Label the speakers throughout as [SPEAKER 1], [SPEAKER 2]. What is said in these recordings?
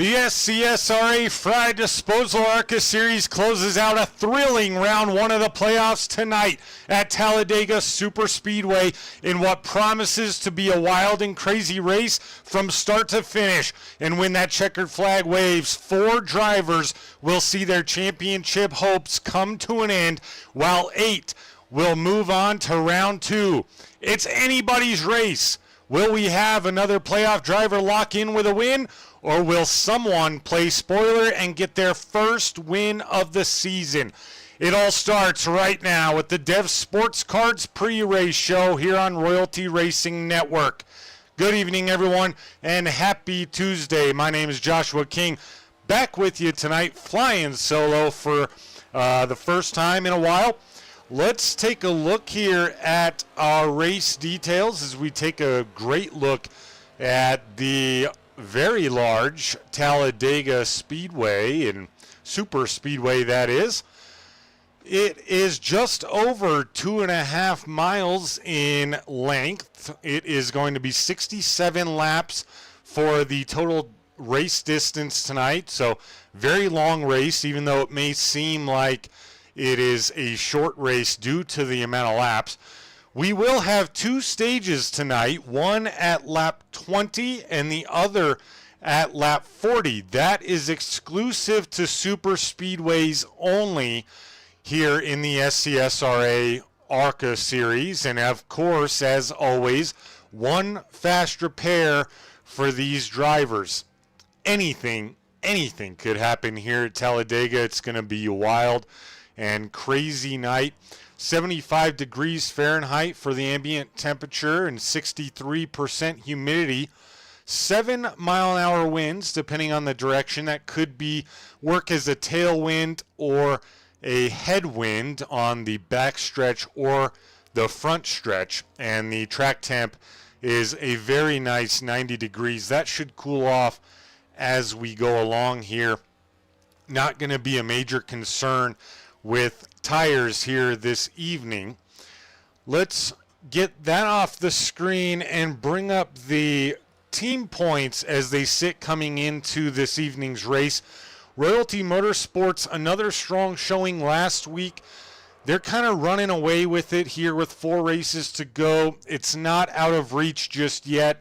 [SPEAKER 1] The SCSRA Frye Disposal ARCA Series closes out a thrilling round one of the playoffs tonight at Talladega Superspeedway in what promises to be a wild and crazy race from start to finish. And when that checkered flag waves, 4 drivers will see their championship hopes come to an end, while 8 will move on to round 2. It's anybody's race. Will we have another playoff driver lock in with a win? Or will someone play spoiler and get their first win of the season? It all starts right now with the Dev Sports Cards pre-race show here on Royalty Racing Network. Good evening, everyone, and happy Tuesday. My name is Joshua King, back with you tonight, flying solo for the first time in a while. Let's take a look here at our race details as we take a great look at the very large Talladega Speedway, and Superspeedway that is. It is just over 2.5 miles in length. It is going to be 67 laps for the total race distance tonight. So very long race, even though it may seem like it is a short race due to the amount of laps. We will have 2 stages tonight, one at lap 20 and the other at lap 40. That is exclusive to super speedways only here in the SCSRA ARCA series. And of course, as always, one fast repair for these drivers. Anything could happen here at Talladega. It's going to be a wild and crazy night. 75 degrees Fahrenheit for the ambient temperature and 63% humidity. 7-mile-an-hour winds, depending on the direction. That could work as a tailwind or a headwind on the back stretch or the front stretch. And the track temp is a very nice 90 degrees. That should cool off as we go along here. Not going to be a major concern with tires here this evening. Let's get that off the screen and bring up the team points as they sit coming into this evening's race. Royalty Motorsports, another strong showing last week. They're kind of running away with it here with 4 races to go. It's not out of reach just yet,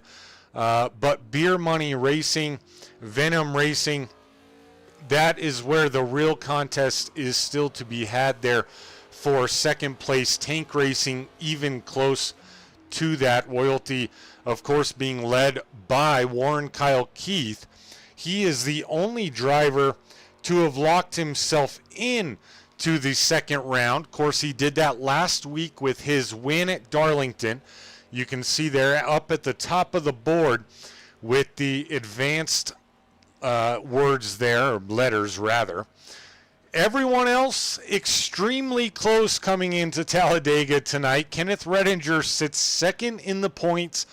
[SPEAKER 1] but Beer Money Racing, Venom Racing, that is where the real contest is still to be had there for second place. Tank Racing even close to that. Royalty, of course, being led by Warren Kyle Keith. He is the only driver to have locked himself in to the second round. Of course, he did that last week with his win at Darlington. You can see there up at the top of the board with the advanced words there, or letters rather. Everyone else extremely close coming into Talladega tonight. Kenneth Redinger sits second in the points.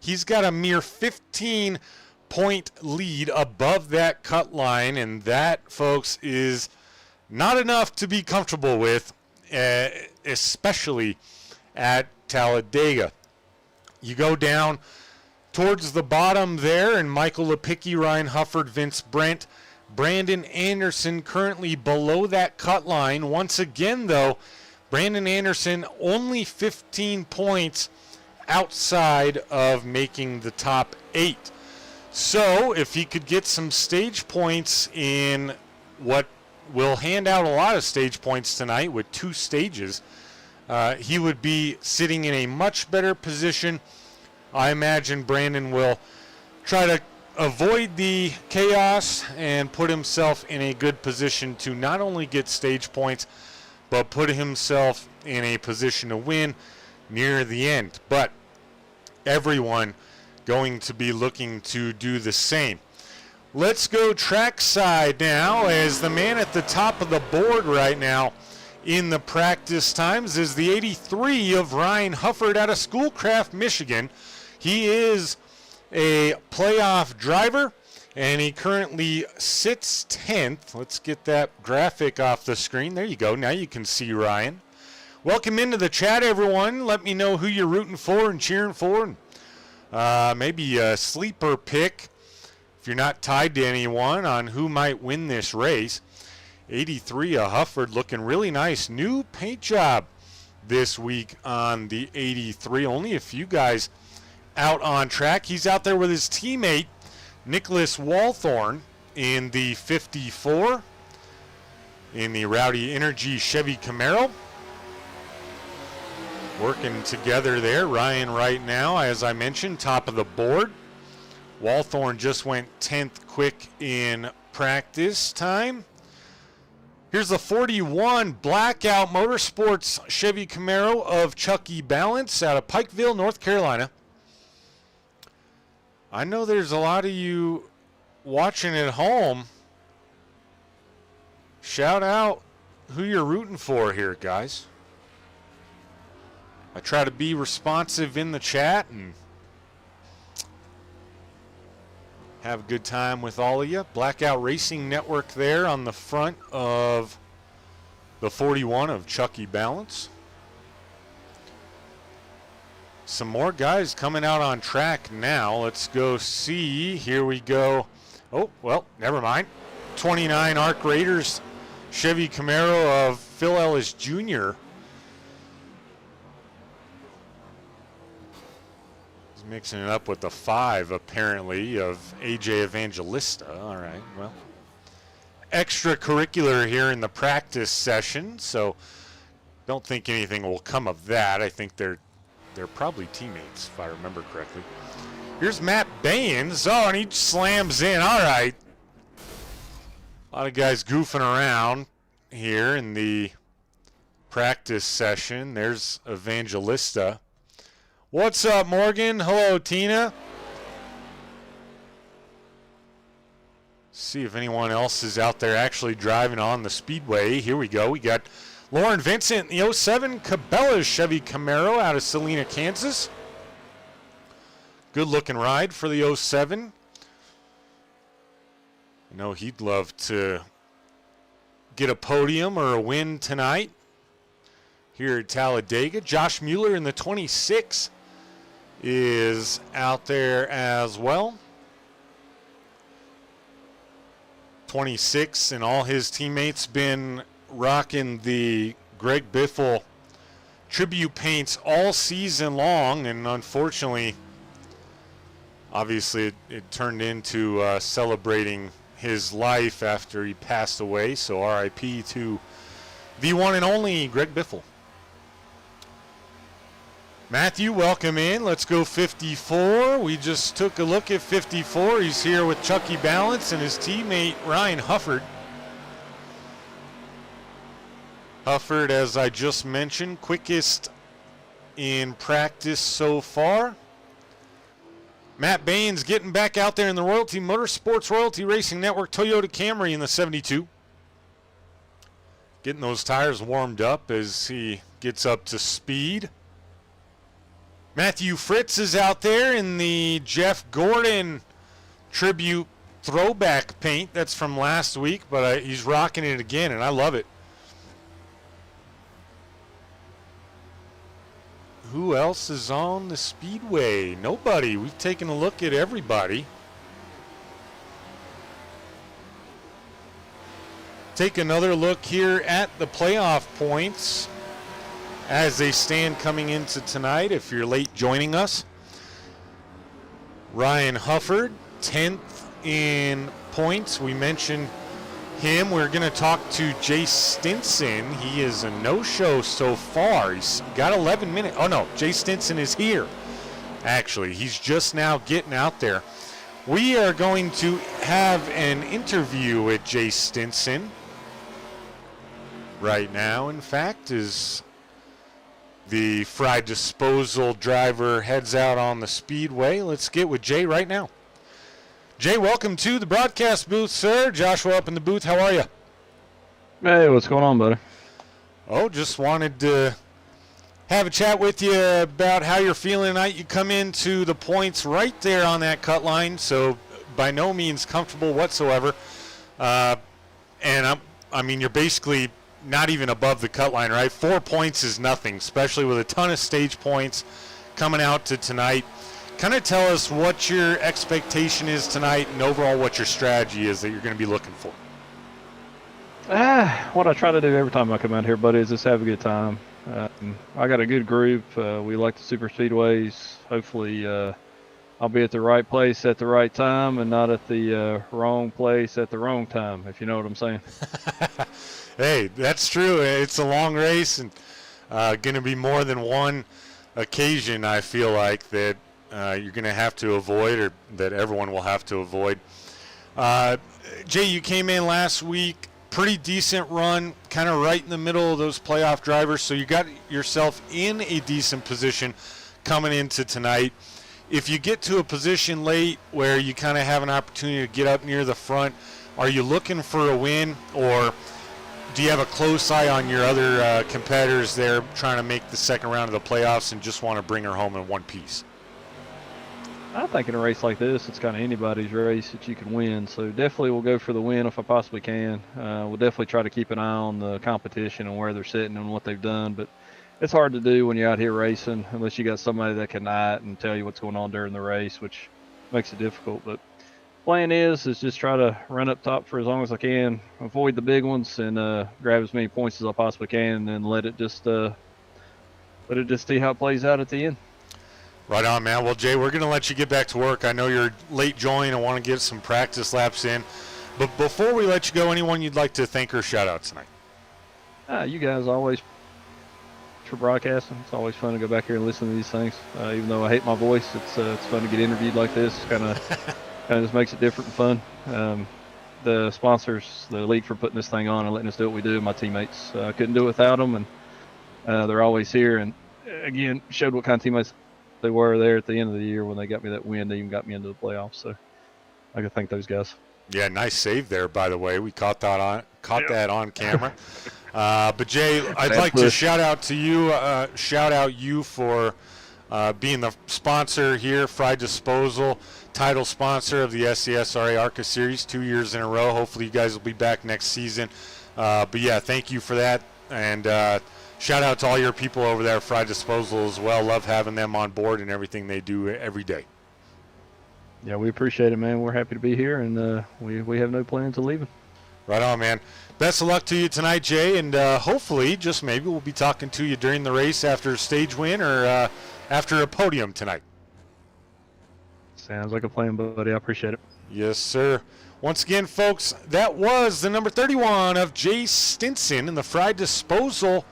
[SPEAKER 1] He's got a mere 15-point lead above that cut line, and that, folks, is not enough to be comfortable with, especially at Talladega. You go down towards the bottom there, and Michael Lepicki, Ryan Hufford, Vince Brent, Brandon Anderson currently below that cut line. Once again, though, Brandon Anderson only 15 points outside of making the top 8. So if he could get some stage points in what will hand out a lot of stage points tonight with 2 stages, he would be sitting in a much better position. I imagine Brandon will try to avoid the chaos and put himself in a good position to not only get stage points, but put himself in a position to win near the end. But everyone going to be looking to do the same. Let's go trackside now, as the man at the top of the board right now in the practice times is the 83 of Ryan Hufford out of Schoolcraft, Michigan. He is a playoff driver, and he currently sits 10th. Let's get that graphic off the screen. There you go. Now you can see Ryan. Welcome into the chat, everyone. Let me know who you're rooting for and cheering for. Maybe a sleeper pick if you're not tied to anyone on who might win this race. 83, a Hufford, looking really nice. New paint job this week on the 83. Only a few guys out on track. He's out there with his teammate, Nicholas Walthorn, in the 54 in the Rowdy Energy Chevy Camaro. Working together there. Ryan right now, as I mentioned, top of the board. Walthorn just went 10th quick in practice time. Here's the 41 Blackout Motorsports Chevy Camaro of Chucky Balance out of Pikeville, North Carolina. I know there's a lot of you watching at home. Shout out who you're rooting for here, guys. I try to be responsive in the chat and have a good time with all of you. Blackout Racing Network there on the front of the 41 of Chucky Balance. Some more guys coming out on track now. Let's go see. Here we go. Oh, well, never mind. 29 ARC Raiders Chevy Camaro of Phil Ellis Jr. Mixing it up with the 5, apparently, of AJ Evangelista. All right, well, extracurricular here in the practice session, so don't think anything will come of that. I think they're probably teammates, if I remember correctly. Here's Matt Baines. Oh, and he slams in. All right. A lot of guys goofing around here in the practice session. There's Evangelista. What's up, Morgan? Hello, Tina. See if anyone else is out there actually driving on the Speedway. Here we go. We got Lauren Vincent, the 07 Cabela's Chevy Camaro out of Salina, Kansas. Good looking ride for the 07. I know he'd love to get a podium or a win tonight here at Talladega. Josh Mueller in the 26 is out there as well. 26 and all his teammates been rocking the Greg Biffle tribute paints all season long, and unfortunately, obviously it turned into celebrating his life after he passed away, so RIP to the one and only Greg Biffle. Matthew, welcome in. Let's go 54. We just took a look at 54. He's here with Chucky Balance and his teammate Ryan Hufford. Hufford, as I just mentioned, quickest in practice so far. Matt Baines getting back out there in the Royalty Motorsports Royalty Racing Network Toyota Camry in the 72. Getting those tires warmed up as he gets up to speed. Matthew Fritz is out there in the Jeff Gordon tribute throwback paint. That's from last week, but he's rocking it again, and I love it. Who else is on the Speedway? Nobody. We've taken a look at everybody. Take another look here at the playoff points as they stand coming into tonight, if you're late joining us. Ryan Hufford, 10th in points. We mentioned him. We're going to talk to Jay Stinson. He is a no-show so far. He's got 11 minutes. Oh, no, Jay Stinson is here. Actually, he's just now getting out there. We are going to have an interview with Jay Stinson right now, in fact, is the Frye disposal driver heads out on the Speedway. Let's get with Jay right now. Jay, welcome to the broadcast booth, sir. Joshua up in the booth. How are you?
[SPEAKER 2] Hey, what's going on, buddy?
[SPEAKER 1] Oh, just wanted to have a chat with you about how you're feeling tonight. You come into the points right there on that cut line, so by no means comfortable whatsoever. And I mean, you're basically not even above the cut line, right? 4 points is nothing, especially with a ton of stage points coming out to tonight. kind of tell us what your expectation is tonight and overall what your strategy is that you're going to be looking for.
[SPEAKER 2] What I try to do every time I come out here, buddy, is just have a good time. I got a good group. We like the super speedways. Hopefully, I'll be at the right place at the right time and not at the wrong place at the wrong time, if you know what I'm saying.
[SPEAKER 1] Hey, that's true. It's a long race and going to be more than one occasion, I feel like, that you're going to have to avoid, or that everyone will have to avoid. Jay, you came in last week. Pretty decent run, kind of right in the middle of those playoff drivers, so you got yourself in a decent position coming into tonight. If you get to a position late where you kind of have an opportunity to get up near the front, are you looking for a win, or do you have a close eye on your other competitors there trying to make the second round of the playoffs and just want to bring her home in one piece?
[SPEAKER 2] I think in a race like this, it's kind of anybody's race that you can win. So definitely we'll go for the win if I possibly can. We'll definitely try to keep an eye on the competition and where they're sitting and what they've done. But it's hard to do when you're out here racing unless you got somebody that can night and tell you what's going on during the race, which makes it difficult. But plan is just try to run up top for as long as I can, avoid the big ones, and grab as many points as I possibly can, and then let it just see how it plays out at the end.
[SPEAKER 1] Right on, man. Well, Jay, we're going to let you get back to work. I know you're late joining. I want to get some practice laps in. But before we let you go, anyone you'd like to thank or shout out tonight?
[SPEAKER 2] You guys always for broadcasting. It's always fun to go back here and listen to these things. Even though I hate my voice, it's fun to get interviewed like this. Kind of just makes it different and fun. The sponsors, the league, for putting this thing on and letting us do what we do. My teammates, couldn't do it without them, and they're always here. And again, showed what kind of teammates they were there at the end of the year when they got me that win. They even got me into the playoffs. So I got to thank those guys.
[SPEAKER 1] Yeah, nice save there, by the way. We caught that on camera. But Jay, I'd like to shout out you for being the sponsor here, Frye Disposal, title sponsor of the SCSRA ARCA series 2 years in a row. Hopefully you guys will be back next season. But yeah, thank you for that. And shout out to all your people over there at Frye Disposal as well. Love having them on board and everything they do every day.
[SPEAKER 2] Yeah, we appreciate it, man. We're happy to be here, and we have no plans of leaving.
[SPEAKER 1] Right on, man. Best of luck to you tonight, Jay, and hopefully, just maybe, we'll be talking to you during the race after a stage win or after a podium tonight.
[SPEAKER 2] Sounds like a plan, buddy. I appreciate it.
[SPEAKER 1] Yes, sir. Once again, folks, that was the number 31 of Jay Stinson in the Frye Disposal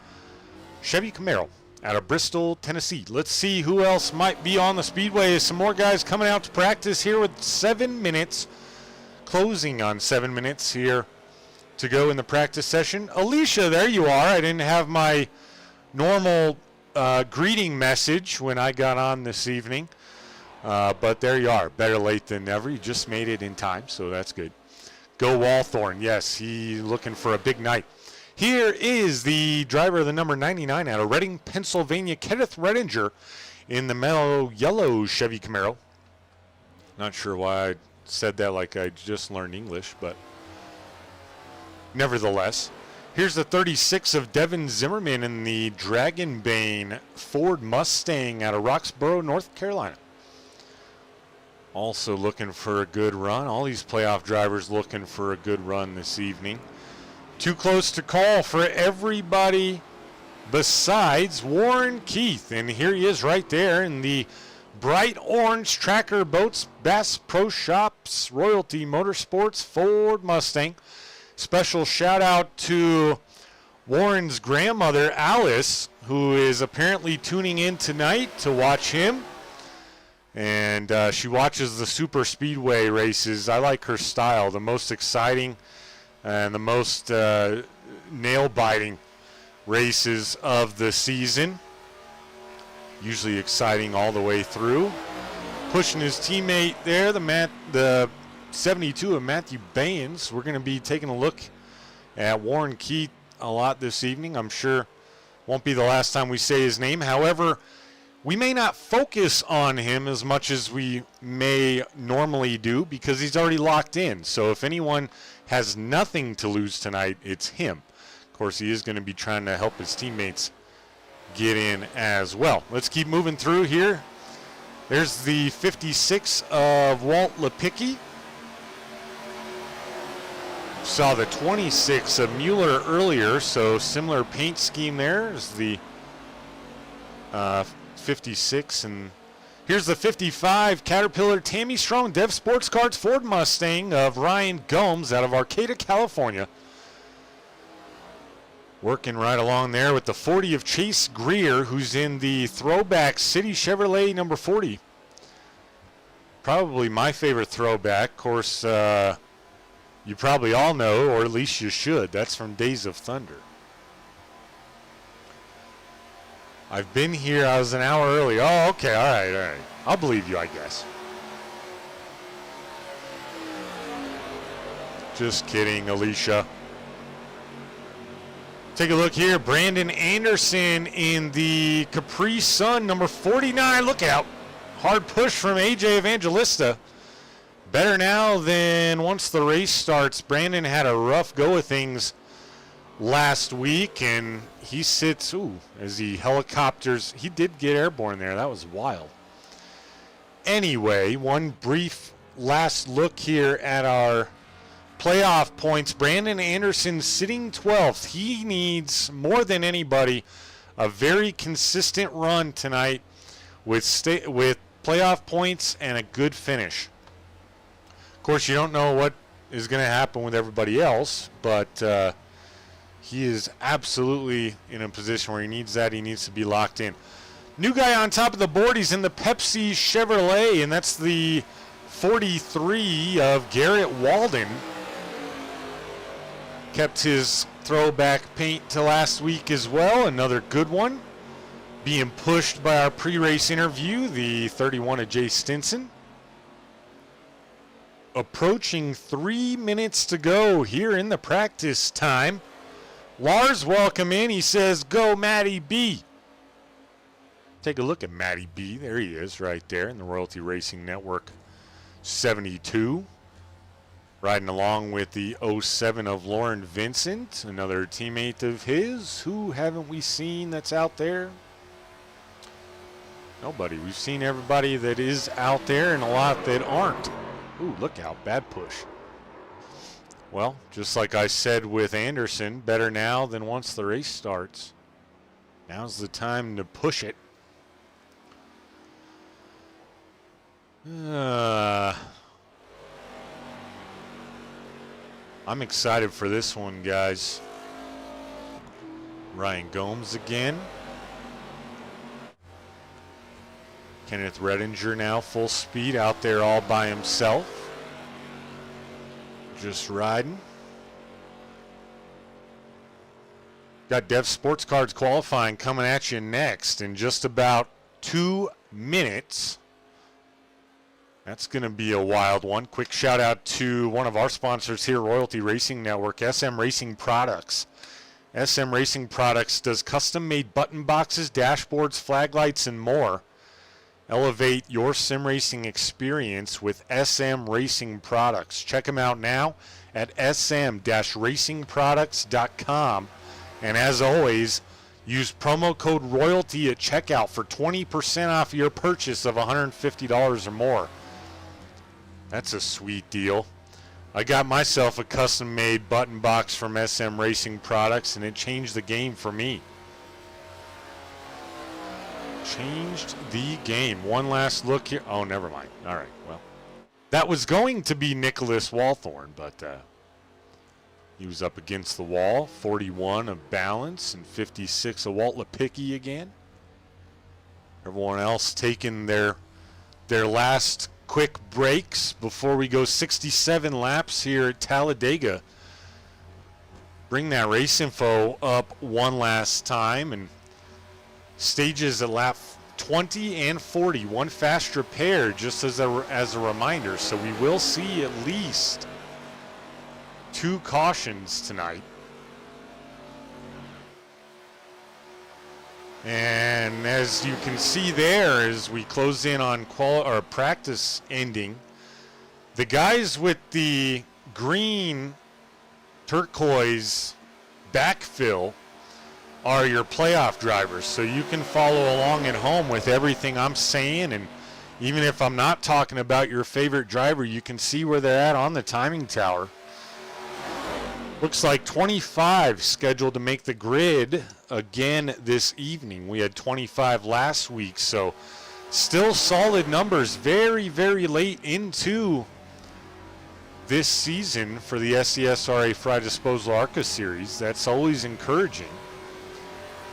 [SPEAKER 1] Chevy Camaro out of Bristol, Tennessee. Let's see who else might be on the speedway. Some more guys coming out to practice here with 7 minutes, closing on 7 minutes here to go in the practice session. Alicia, there you are. I didn't have my normal greeting message when I got on this evening, but there you are. Better late than never. You just made it in time, so that's good. Go Walthorn. Yes, he's looking for a big night. Here is the driver of the number 99 out of Reading, Pennsylvania, Kenneth Redinger, in the mellow yellow Chevy Camaro. Not sure why I said that like I just learned English, but nevertheless. Here's the 36 of Devin Zimmerman in the Dragonbane Ford Mustang out of Roxborough, North Carolina. Also looking for a good run. All these playoff drivers looking for a good run this evening. Too close to call for everybody besides Warren Keith. And here he is right there in the bright orange Tracker Boats Bass Pro Shops Royalty Motorsports Ford Mustang. Special shout out to Warren's grandmother, Alice, who is apparently tuning in tonight to watch him. And she watches the Superspeedway races. I like her style, the most exciting and the most nail-biting races of the season. Usually exciting all the way through. Pushing his teammate there, the 72 of Matthew Baines. We're going to be taking a look at Warren Keith a lot this evening. I'm sure won't be the last time we say his name. However, we may not focus on him as much as we may normally do because he's already locked in. So if anyone has nothing to lose tonight, it's him. Of course, he is going to be trying to help his teammates get in as well. Let's keep moving through here. There's the 56 of Walt Lipicki. Saw the 26 of Mueller earlier, so similar paint scheme there as the 56. And here's the 55 Caterpillar Tammy Strong Dev Sports Cards Ford Mustang of Ryan Gomes out of Arcata, California. Working right along there with the 40 of Chase Greer, who's in the throwback City Chevrolet number 40. Probably my favorite throwback. Of course, you probably all know, or at least you should. That's from Days of Thunder. I've been here. I was an hour early. Oh, okay. All right. I'll believe you, I guess. Just kidding, Alicia. Take a look here. Brandon Anderson in the Capri Sun, number 49. Look out. Hard push from AJ Evangelista. Better now than once the race starts. Brandon had a rough go of things last week, and he sits, as he helicopters. He did get airborne there. That was wild. Anyway, one brief last look here at our playoff points. Brandon Anderson sitting 12th. He needs, more than anybody, a very consistent run tonight with playoff points and a good finish. Of course, you don't know what is going to happen with everybody else, but he is absolutely in a position where he needs that. He needs to be locked in. New guy on top of the board. He's in the Pepsi Chevrolet, and that's the 43 of Garrett Walden. Kept his throwback paint to last week as well. Another good one. Being pushed by our pre-race interview, the 31 of Jay Stinson. Approaching 3 minutes to go here in the practice time. Lars, welcome in. He says, go Matty B. Take a look at Matty B. There he is right there in the Royalty Racing Network 72. Riding along with the 07 of Lauren Vincent, another teammate of his. Who haven't we seen that's out there? Nobody. We've seen everybody that is out there and a lot that aren't. Ooh, look out. Bad push. Well, just like I said with Anderson, better now than once the race starts. Now's the time to push it. I'm excited for this one, guys. Ryan Gomes again. Kenneth Redinger now full speed out there all by himself. Just riding. Got Dev Sports Cards qualifying coming at you next in just about 2 minutes. That's going to be a wild one. Quick shout out to one of our sponsors here, Royalty Racing Network, SM Racing Products. SM Racing Products does custom-made button boxes, dashboards, flag lights, and more. Elevate your sim racing experience with SM Racing Products. Check them out now at sm-racingproducts.com. And as always, use promo code ROYALTY at checkout for 20% off your purchase of $150 or more. That's a sweet deal. I got myself a custom-made button box from SM Racing Products, and it changed the game for me. Changed the game. One last look here. Oh, never mind. All right, well. That was going to be Nicholas Walthorn, but he was up against the wall. 41 of Balance and 56 of Walt Lipicki again. Everyone else taking their last quick breaks before we go 67 laps here at Talladega. Bring that race info up one last time, and stages at lap 20 and 40, one faster pair, just as a reminder. So we will see at least 2 cautions tonight. And as you can see there, as we close in on practice ending, the guys with the green turquoise backfill are your playoff drivers. So you can follow along at home with everything I'm saying, and Even if I'm not talking about your favorite driver, you can see where they're at on the timing tower. Looks like 25 scheduled to make the grid again this evening. We had 25 last week, so still solid numbers very, very late into this season for the SCSRA Frye Disposal ARCA series. That's always encouraging.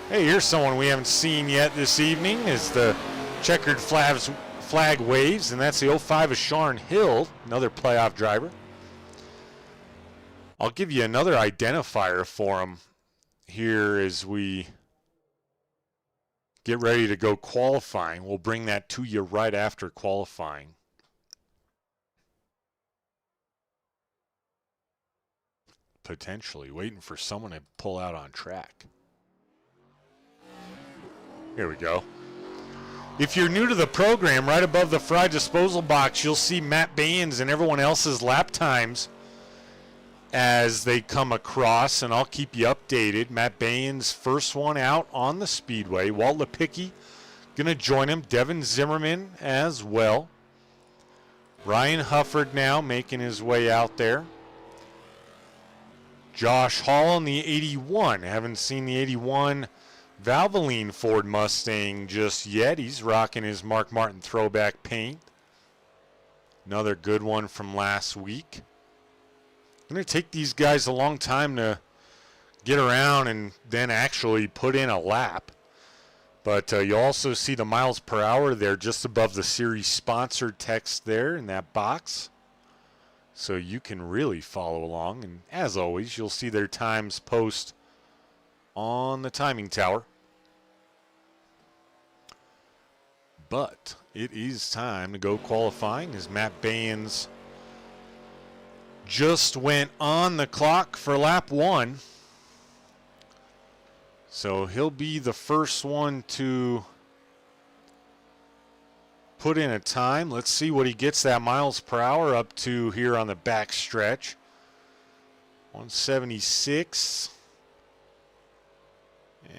[SPEAKER 1] Hey, here's someone we haven't seen yet this evening as the checkered flag waves, and that's the 05 of Sharon Hill, another playoff driver. I'll give you another identifier for him here as we get ready to go qualifying. We'll bring that to you right after qualifying. Potentially waiting for someone to pull out on track. Here we go. If you're new to the program, right above the Frye disposal box, you'll see Matt Baines and everyone else's lap times as they come across, and I'll keep you updated. Matt Baines, first one out on the speedway. Walt Lepicki going to join him. Devin Zimmerman as well. Ryan Hufford now making his way out there. Josh Hall in the 81. Haven't seen the 81 Valvoline Ford Mustang just yet. He's rocking his Mark Martin throwback paint. Another good one from last week. Going to take these guys a long time to get around and then actually put in a lap. But you also see the miles per hour there just above the series sponsor text there in that box. So you can really follow along. And as always, you'll see their times post on the timing tower. But it is time to go qualifying as Matt Baines just went on the clock for lap 1. So he'll be the first one to put in a time. Let's see what he gets that miles per hour up to here on the back stretch. 176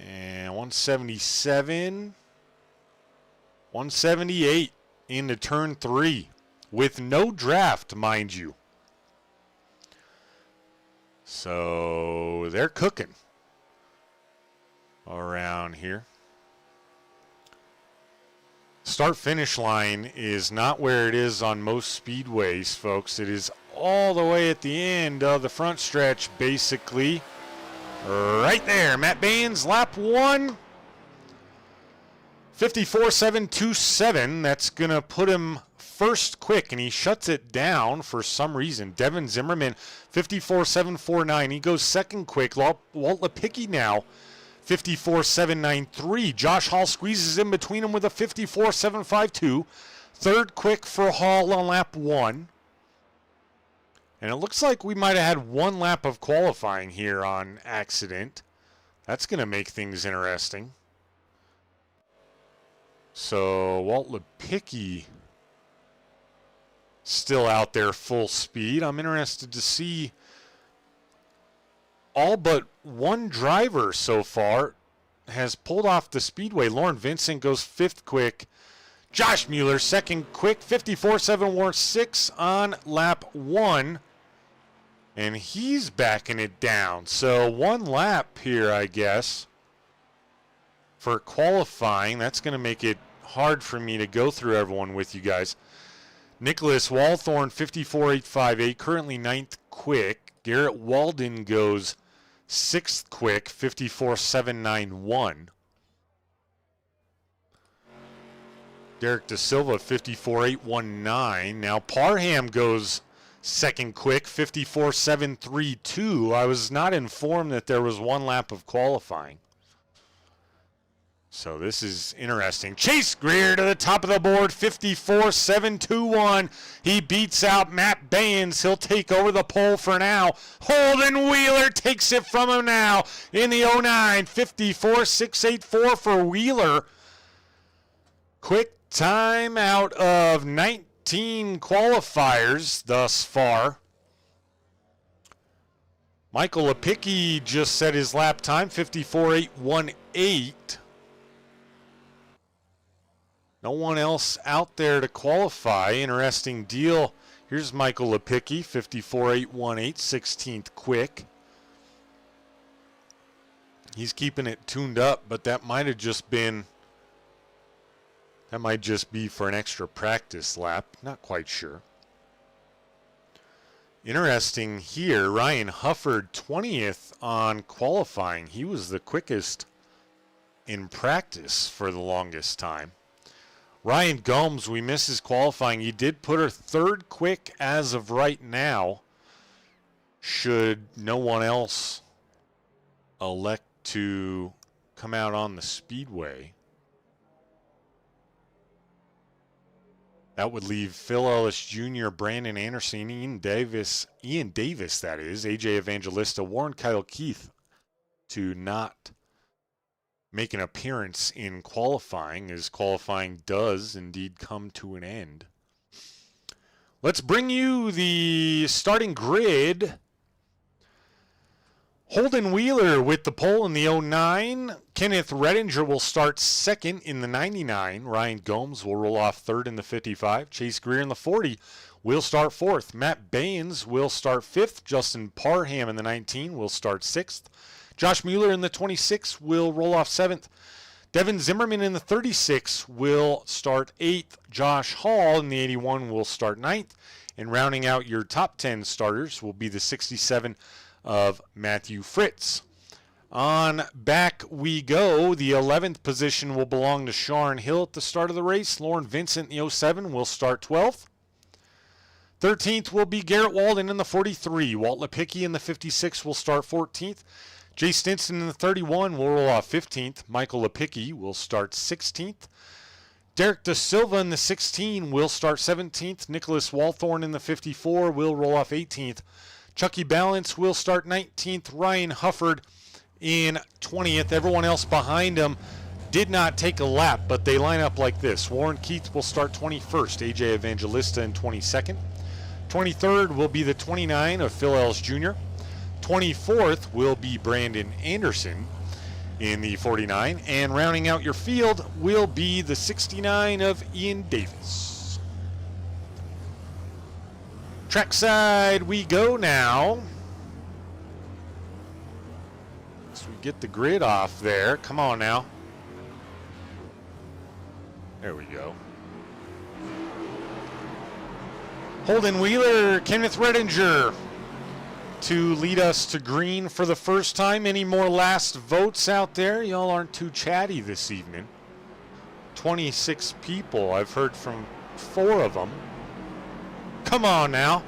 [SPEAKER 1] and 177, 178 into turn 3 with no draft, mind you. So they're cooking around here. Start-finish line is not where it is on most speedways, folks. It is all the way at the end of the front stretch, basically. Right there, Matt Baines, lap 1. 54.727. That's going to put him first quick, and he shuts it down for some reason. Devin Zimmerman, 54.749. He goes second quick. Walt Lepicki now, 54.793. Josh Hall squeezes in between them with a 54.752. Third quick for Hall on lap 1. And it looks like we might have had one lap of qualifying here on accident. That's going to make things interesting. So Walt Lepicki still out there full speed. I'm interested to see all but one driver so far has pulled off the speedway. Lauren Vincent goes fifth quick. Josh Mueller second quick, 54.716 on lap 1. And he's backing it down. So one lap here, I guess, for qualifying. That's going to make it hard for me to go through everyone with you guys. Nicholas Walthorn, 54.858, currently 9th quick. Garrett Walden goes 6th quick, 54.791. Derek Da Silva, 54.819. Now Parham goes second quick, 54.732. I was not informed that there was one lap of qualifying. So this is interesting. Chase Greer to the top of the board, 54.721. He beats out Matt Baines. He'll take over the pole for now. Holden Wheeler takes it from him now in the 09. 54.684 for Wheeler. Quick time out of 19 qualifiers thus far. Michael Lepicki just set his lap time, 54.818. No one else out there to qualify. Interesting deal. Here's Michael Lepicki, 54.818, 16th quick. He's keeping it tuned up, but that might just be for an extra practice lap. Not quite sure. Interesting here, Ryan Hufford, 20th on qualifying. He was the quickest in practice for the longest time. Ryan Gomes, we missed his qualifying. He did put her third quick as of right now, should no one else elect to come out on the speedway. That would leave Phil Ellis Jr., Brandon Anderson, Ian Davis, that is, AJ Evangelista, Warren Kyle Keith to not make an appearance in qualifying, as qualifying does indeed come to an end. Let's bring you the starting grid. Holden Wheeler with the pole in the 09. Kenneth Redinger will start second in the 99. Ryan Gomes will roll off third in the 55. Chase Greer in the 40 will start fourth. Matt Baines will start fifth. Justin Parham in the 19 will start sixth. Josh Mueller in the 26 will roll off seventh. Devin Zimmerman in the 36 will start eighth. Josh Hall in the 81 will start ninth. And rounding out your top 10 starters will be the 67 of Matthew Fritz. On back we go. The 11th position will belong to Sharon Hill at the start of the race. Lauren Vincent in the 07 will start 12th. 13th will be Garrett Walden in the 43. Walt Lepicki in the 56 will start 14th. Jay Stinson in the 31 will roll off 15th. Michael Lepicki will start 16th. Derek Da Silva in the 16 will start 17th. Nicholas Walthorn in the 54 will roll off 18th. Chucky Balance will start 19th. Ryan Hufford in 20th. Everyone else behind him did not take a lap, but they line up like this. Warren Keith will start 21st. AJ Evangelista in 22nd. 23rd will be the 29 of Phil Ellis Jr. 24th will be Brandon Anderson in the 49. And rounding out your field will be the 69 of Ian Davis. Trackside we go now. So we get the grid off there. Come on now. There we go. Holden Wheeler, Kenneth Redinger to lead us to green for the first time. Any more last votes out there? Y'all aren't too chatty this evening. 26 people. I've heard from 4 of them. Come on now.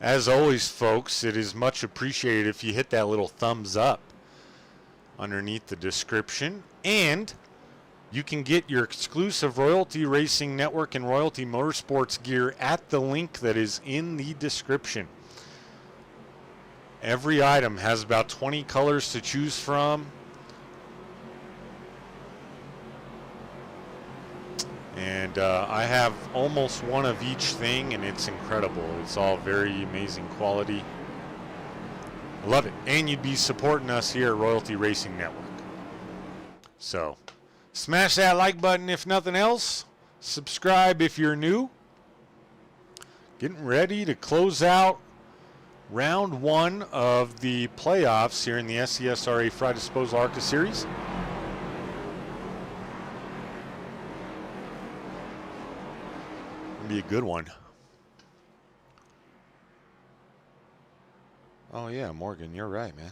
[SPEAKER 1] As always, folks, it is much appreciated if you hit that little thumbs up underneath the description. And you can get your exclusive Royalty Racing Network and Royalty Motorsports gear at the link that is in the description. Every item has about 20 colors to choose from. And I have almost one of each thing, and it's incredible. It's all very amazing quality. I love it. And you'd be supporting us here at Royalty Racing Network. So smash that like button if nothing else. Subscribe if you're new. Getting ready to close out round 1 of the playoffs here in the SCSRA Frye Disposal ARCA Series. Be a good one. Oh yeah, Morgan, you're right, man.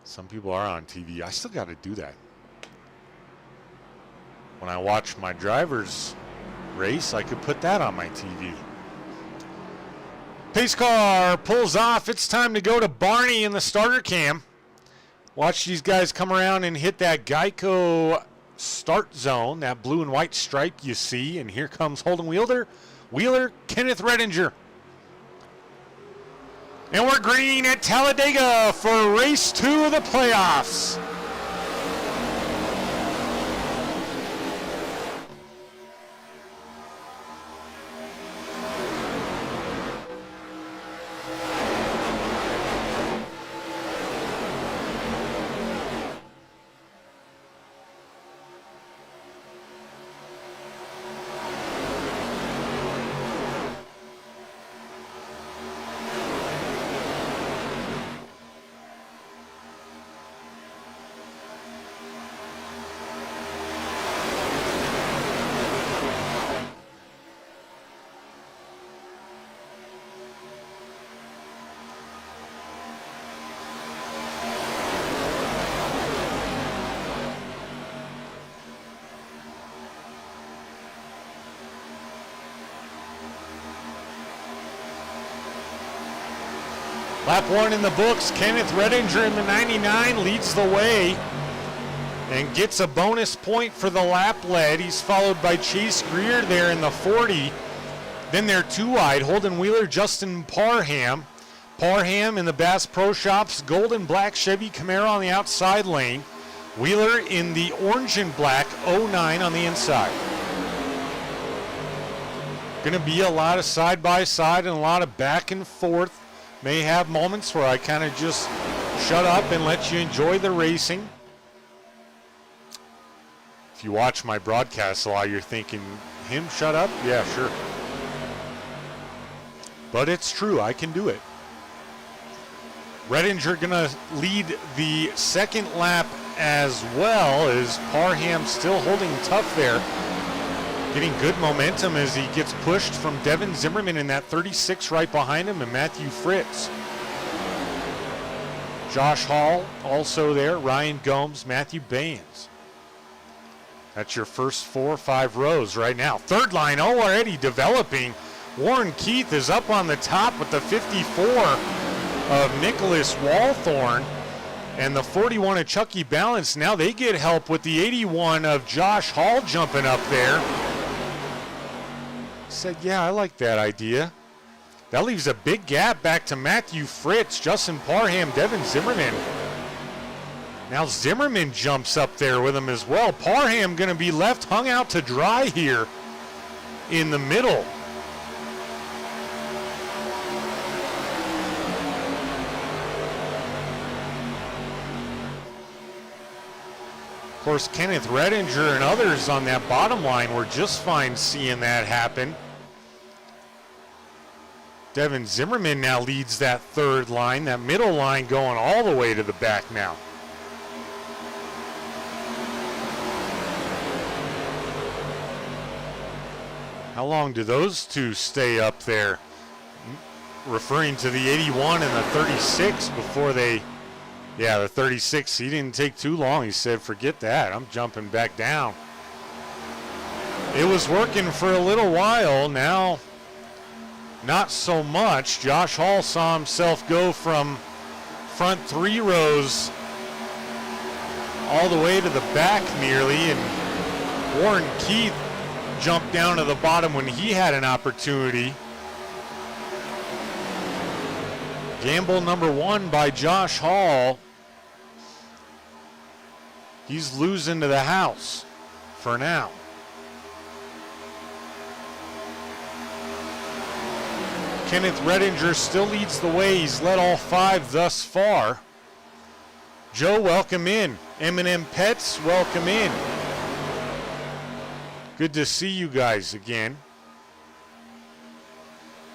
[SPEAKER 1] Some people are on TV. I still got to do that. When I watch my driver's race, I could put that on my TV. Pace car pulls off. It's time to go to Barney in the starter cam. Watch these guys come around and hit that Geico start zone, that blue and white stripe you see. And here comes Holden Wheeler, Kenneth Redinger. And we're green at Talladega for race 2 of the playoffs. Lap 1 in the books. Kenneth Redinger in the 99 leads the way and gets a bonus point for the lap lead. He's followed by Chase Greer there in the 40. Then they're two wide. Holden Wheeler, Justin Parham. Parham in the Bass Pro Shops gold and black Chevy Camaro on the outside lane. Wheeler in the orange and black 09 on the inside. Going to be a lot of side by side and a lot of back and forth. May have moments where I kind of just shut up and let you enjoy the racing. If you watch my broadcast a lot, you're thinking, him shut up? Yeah, sure. But it's true, I can do it. Redinger gonna lead the second lap as well, as Parham still holding tough there. Getting good momentum as he gets pushed from Devin Zimmerman in that 36 right behind him, and Matthew Fritz. Josh Hall also there, Ryan Gomes, Matthew Baines. That's your first 4 or 5 rows right now. Third line already developing. Warren Keith is up on the top with the 54 of Nicholas Walthorn. And the 41 of Chucky Balance. Now they get help with the 81 of Josh Hall jumping up there. Said, yeah, I like that idea. That leaves a big gap back to Matthew Fritz, Justin Parham, Devin Zimmerman. Now Zimmerman jumps up there with him as well. Parham going to be left hung out to dry here in the middle. Of course, Kenneth Redinger and others on that bottom line were just fine seeing that happen. Devin Zimmerman now leads that third line, that middle line going all the way to the back now. How long do those two stay up there? Referring to the 81 and the 36 before they... Yeah, the 36, he didn't take too long. He said, forget that, I'm jumping back down. It was working for a little while. Now, not so much. Josh Hall saw himself go from front 3 rows all the way to the back nearly, and Warren Keith jumped down to the bottom when he had an opportunity. Gamble number 1 by Josh Hall. He's losing to the house for now. Kenneth Redinger still leads the way. He's led all 5 thus far. Joe, welcome in. M&M Pets, welcome in. Good to see you guys again.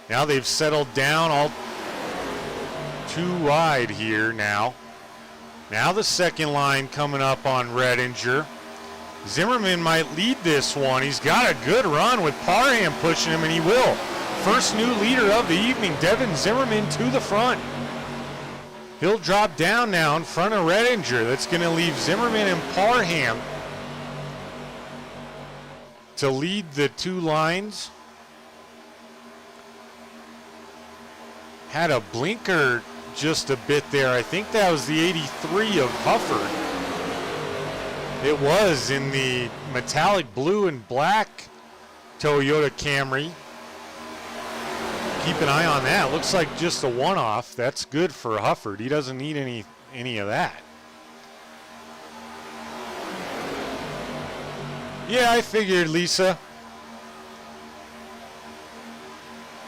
[SPEAKER 1] Now they've settled down all 2 wide here now. Now the second line coming up on Redinger. Zimmerman might lead this one. He's got a good run with Parham pushing him, and he will. First new leader of the evening, Devin Zimmerman to the front. He'll drop down now in front of Redinger. That's going to leave Zimmerman and Parham to lead the 2 lines. Had a blinker just a bit there. I think that was the 83 of Hufford. It was in the metallic blue and black Toyota Camry. Keep an eye on that. Looks like just a one-off. That's good for Hufford. He doesn't need any of that. Yeah, I figured, Lisa.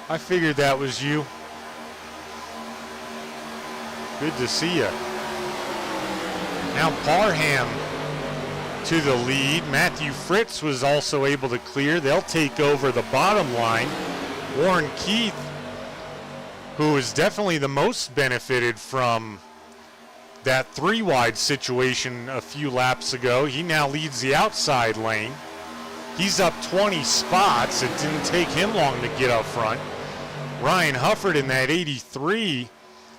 [SPEAKER 1] I figured that was you. Good to see you. Now Parham to the lead. Matthew Fritz was also able to clear. They'll take over the bottom line. Warren Keith, who is definitely the most benefited from that 3-wide situation a few laps ago, he now leads the outside lane. He's up 20 spots. It didn't take him long to get up front. Ryan Hufford in that 83,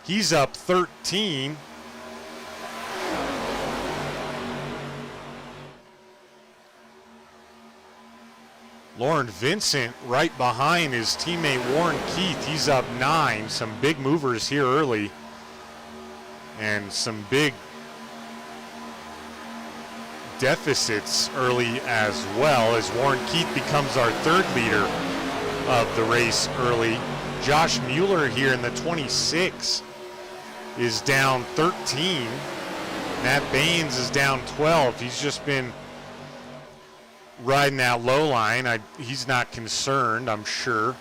[SPEAKER 1] he's up 13. Lauren Vincent right behind his teammate Warren Keith. He's up 9. Some big movers here early. And some big deficits early as well, as Warren Keith becomes our 3rd leader of the race early. Josh Mueller here in the 26 is down 13. Matt Baines is down 12. He's just been riding that low line. He's not concerned, I'm sure.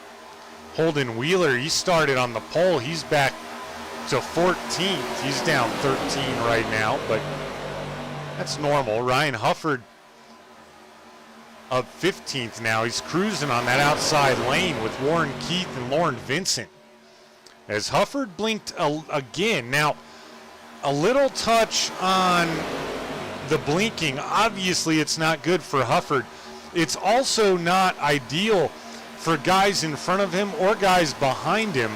[SPEAKER 1] Holden Wheeler, he started on the pole. He's back to 14th. He's down 13 right now, but that's normal. Ryan Hufford up 15th now. He's cruising on that outside lane with Warren Keith and Lauren Vincent. As Hufford blinked again. Now, a little touch on the blinking. Obviously, it's not good for Hufford. It's also not ideal for guys in front of him or guys behind him.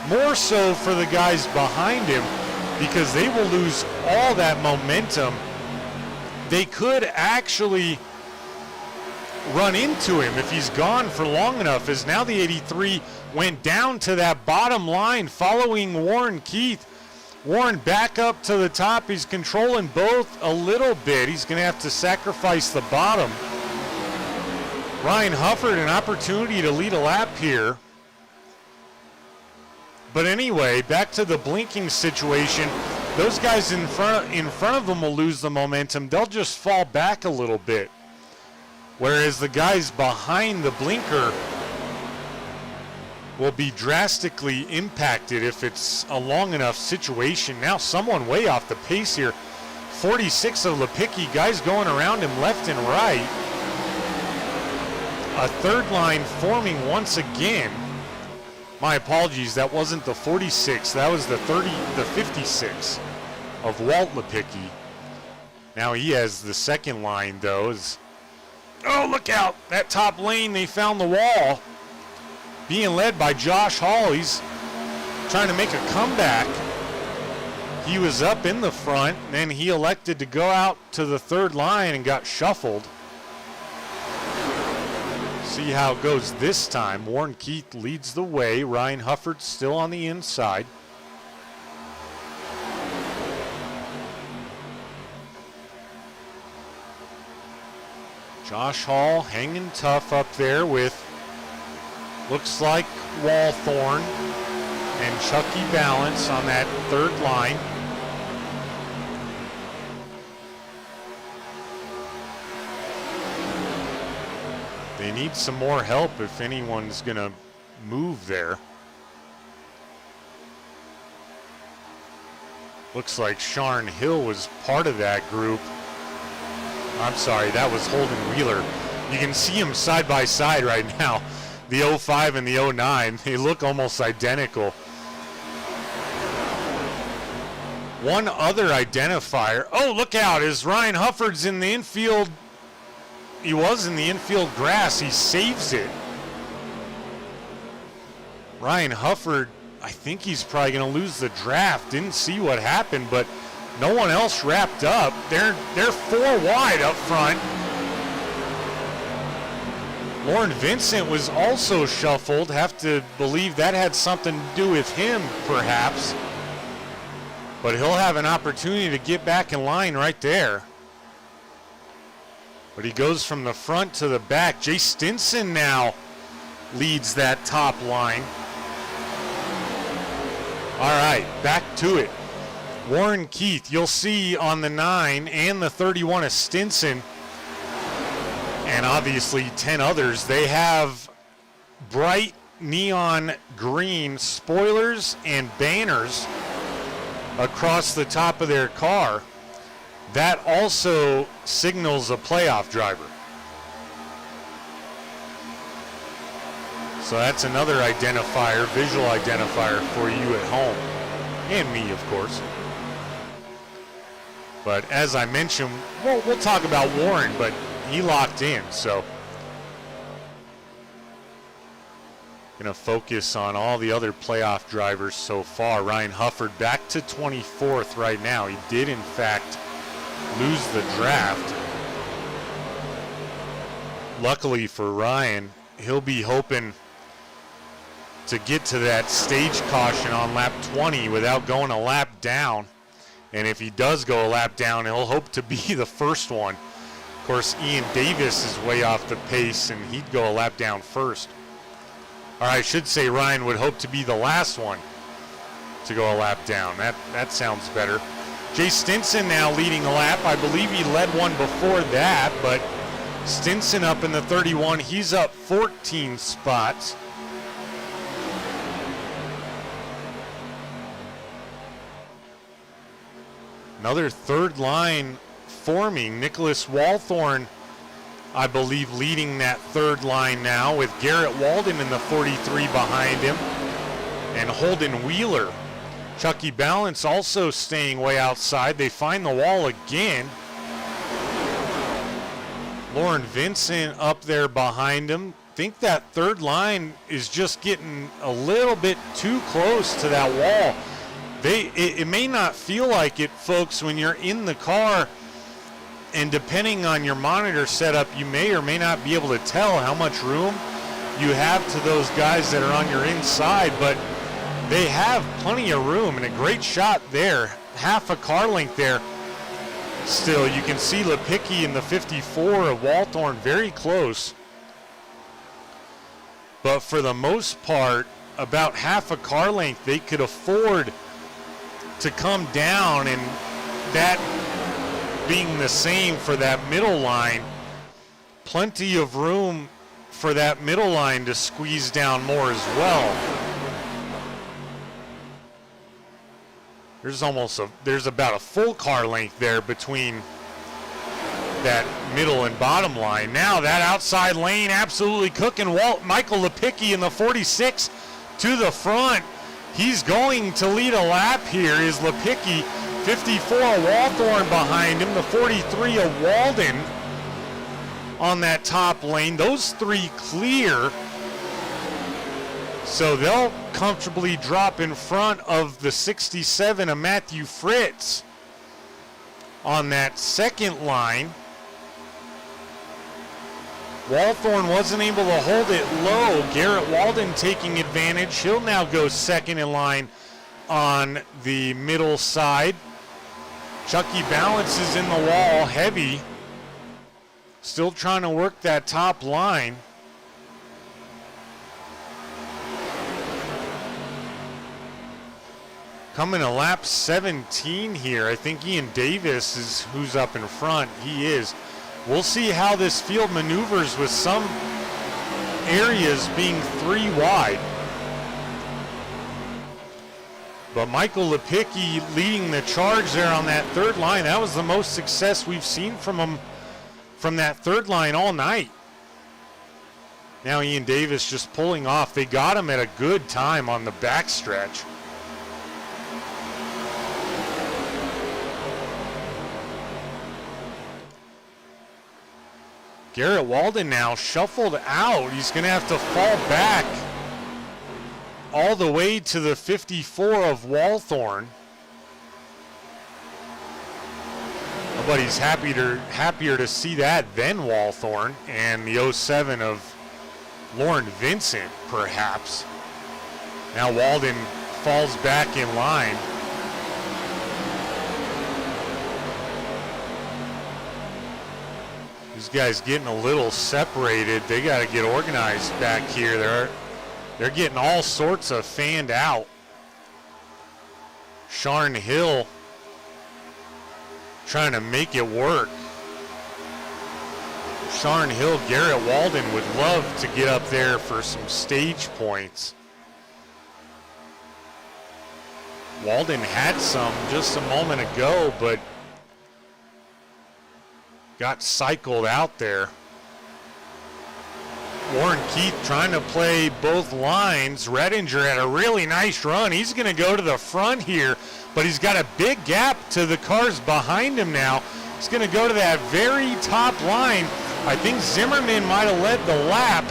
[SPEAKER 1] More so for the guys behind him, because they will lose all that momentum. They could actually run into him if he's gone for long enough, as now the 83 went down to that bottom line following Warren Keith. Warren back up to the top. He's controlling both a little bit. He's going to have to sacrifice the bottom. Ryan Hufford, an opportunity to lead a lap here. But anyway, back to the blinking situation. Those guys in front of them will lose the momentum. They'll just fall back a little bit. Whereas the guys behind the blinker will be drastically impacted if it's a long enough situation. Now someone way off the pace here. 46 of Lepicki, guys going around him left and right. A 3rd line forming once again. My apologies, that wasn't the 46, that was the 56 of Walt Lepicki. Now he has the 2nd line though. Oh, look out, that top lane, they found the wall. Being led by Josh Hall. He's trying to make a comeback. He was up in the front, and then he elected to go out to the 3rd line and got shuffled. See how it goes this time. Warren Keith leads the way. Ryan Hufford still on the inside. Josh Hall hanging tough up there with, looks like, Walthorn and Chucky Balance on that 3rd line. They need some more help if anyone's going to move there. Looks like Sharn Hill was part of that group. I'm sorry, that was Holden Wheeler. You can see them side by side right now. The 05 and the 09, they look almost identical. One other identifier. Oh, look out, as Ryan Hufford's in the infield. He was in the infield grass. He saves it. Ryan Hufford, I think he's probably going to lose the draft. Didn't see what happened, but no one else wrapped up. They're 4 wide up front. Lauren Vincent was also shuffled. Have to believe that had something to do with him, perhaps. But he'll have an opportunity to get back in line right there. But he goes from the front to the back. Jay Stinson now leads that top line. All right, back to it. Warren Keith, you'll see on the 9 and the 31 of Stinson, and obviously 10 others, they have bright neon green spoilers and banners across the top of their car, that also signals a playoff driver. So that's another identifier, visual identifier for you at home, and me, of course. But as I mentioned, we'll talk about Warren, but he locked in, so gonna focus on all the other playoff drivers so far. Ryan Hufford back to 24th right now. He did, in fact, lose the draft. Luckily for Ryan, he'll be hoping to get to that stage caution on lap 20 without going a lap down. And if he does go a lap down, he'll hope to be the first one. Of course, Ian Davis is way off the pace, and he'd go a lap down first. Or I should say Ryan would hope to be the last one to go a lap down. That sounds better. Jay Stinson now leading a lap. I believe he led one before that, but Stinson up in the 31. He's up 14 spots. Another third line forming. Nicholas Walthorn, I believe, leading that third line now, with Garrett Walden in the 43 behind him, and Holden Wheeler. Chucky Balance also staying way outside. They find the wall again. Lauren Vincent up there behind him. Think that third line is just getting a little bit too close to that wall. It may not feel like it, folks, when you're in the car, and depending on your monitor setup, you may or may not be able to tell how much room you have to those guys that are on your inside, but they have plenty of room, and a great shot there, half a car length there. Still, you can see Lepicki in the 54 of Walthorn very close, but for the most part, about half a car length they could afford to come down, and that being the same for that middle line. Plenty of room for that middle line to squeeze down more as well. There's about a full car length there between that middle and bottom line. Now that outside lane absolutely cooking. Michael Lepicki in the 46 to the front. He's going to lead a lap here, is Lepicki. 54 Walthorn behind him, the 43 of Walden on that top lane. Those three clear, so they'll comfortably drop in front of the 67 of Matthew Fritz on that second line. Walthorn wasn't able to hold it low. Garrett Walden taking advantage. He'll now go second in line on the middle side. Chucky Balance is in the wall, heavy. Still trying to work that top line. Coming to lap 17 here. I think Ian Davis is who's up in front. He is. We'll see how this field maneuvers with some areas being 3 wide. But Michael Lepicki leading the charge there on that third line. That was the most success we've seen from him from that third line all night. Now Ian Davis just pulling off. They got him at a good time on the backstretch. Garrett Walden now shuffled out. He's going to have to fall back all the way to the 54 of Walthorn. But he's happier to see that than Walthorn and the 07 of Lauren Vincent, perhaps. Now Walden falls back in line. These guys getting a little separated. They got to get organized back here. They're getting all sorts of fanned out. Sharn Hill trying to make it work. Sharn Hill, Garrett Walden would love to get up there for some stage points. Walden had some just a moment ago, but got cycled out there. Warren Keith trying to play both lines. Redinger had a really nice run. He's going to go to the front here, but he's got a big gap to the cars behind him now. He's going to go to that very top line. I think Zimmerman might have led the lap.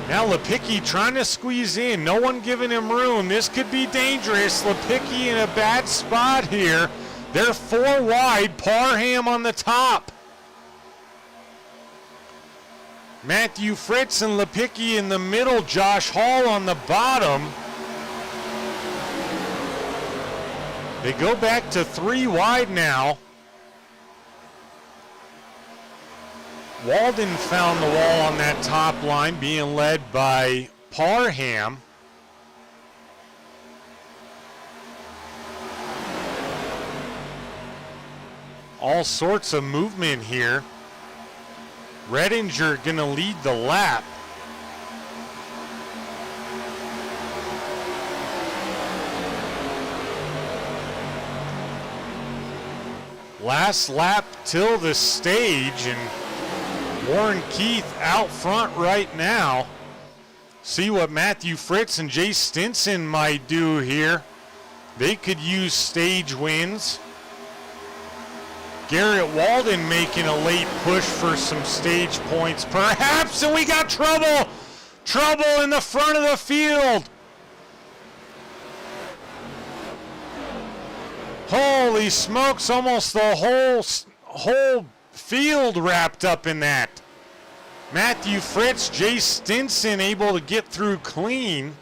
[SPEAKER 1] Now Lipicki trying to squeeze in. No one giving him room. This could be dangerous. Lipicki in a bad spot here. They're 4 wide. Parham on the top. Matthew Fritz and Lipicki in the middle. Josh Hall on the bottom. They go back to 3 wide now. Walden found the wall on that top line, being led by Parham. All sorts of movement here. Redinger going to lead the lap. Last lap till the stage, and Warren Keith out front right now. See what Matthew Fritz and Jay Stinson might do here. They could use stage wins. Garrett Walden making a late push for some stage points, perhaps, and we got trouble. Trouble in the front of the field. Holy smokes, almost the whole field wrapped up in that. Matthew Fritz, Jay Stinson able to get through clean.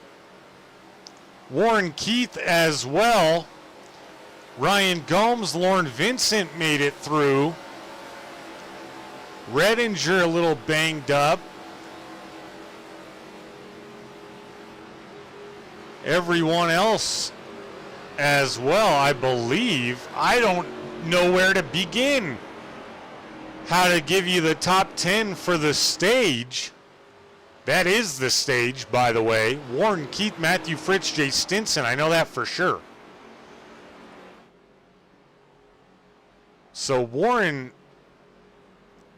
[SPEAKER 1] Warren Keith as well. Ryan Gomes, Lauren Vincent made it through. Redinger a little banged up. Everyone else as well, I believe. I don't know where to begin. How to give you the top 10 for the stage. That is the stage, by the way. Warren Keith, Matthew Fritz, Jay Stinson. I know that for sure. So Warren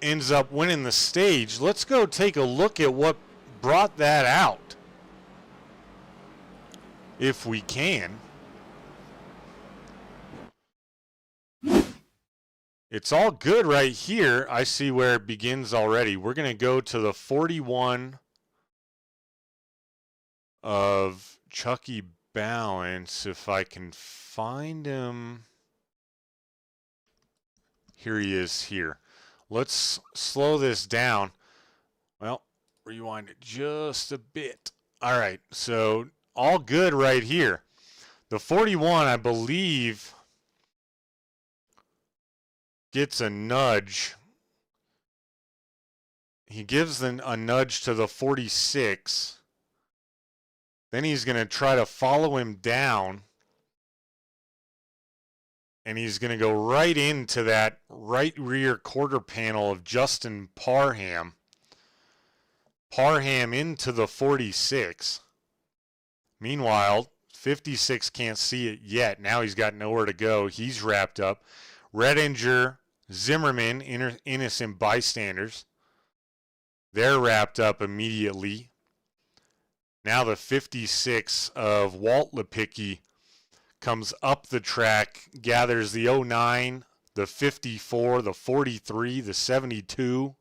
[SPEAKER 1] ends up winning the stage. Let's go take a look at what brought that out, if we can. It's all good right here. I see where it begins already. We're going to go to the 41 of Chucky Balance, if I can find him. Here he is here. Let's slow this down. Well, rewind it just a bit. All right, so all good right here. The 41, I believe, gets a nudge. He gives a nudge to the 46. Then he's going to try to follow him down. And he's going to go right into that right rear quarter panel of Justin Parham. Parham into the 46. Meanwhile, 56 can't see it yet. Now he's got nowhere to go. He's wrapped up. Redinger, Zimmerman, innocent bystanders. They're wrapped up immediately. Now the 56 of Walt Lipicki comes up the track, gathers the 09, the 54, the 43, the 72.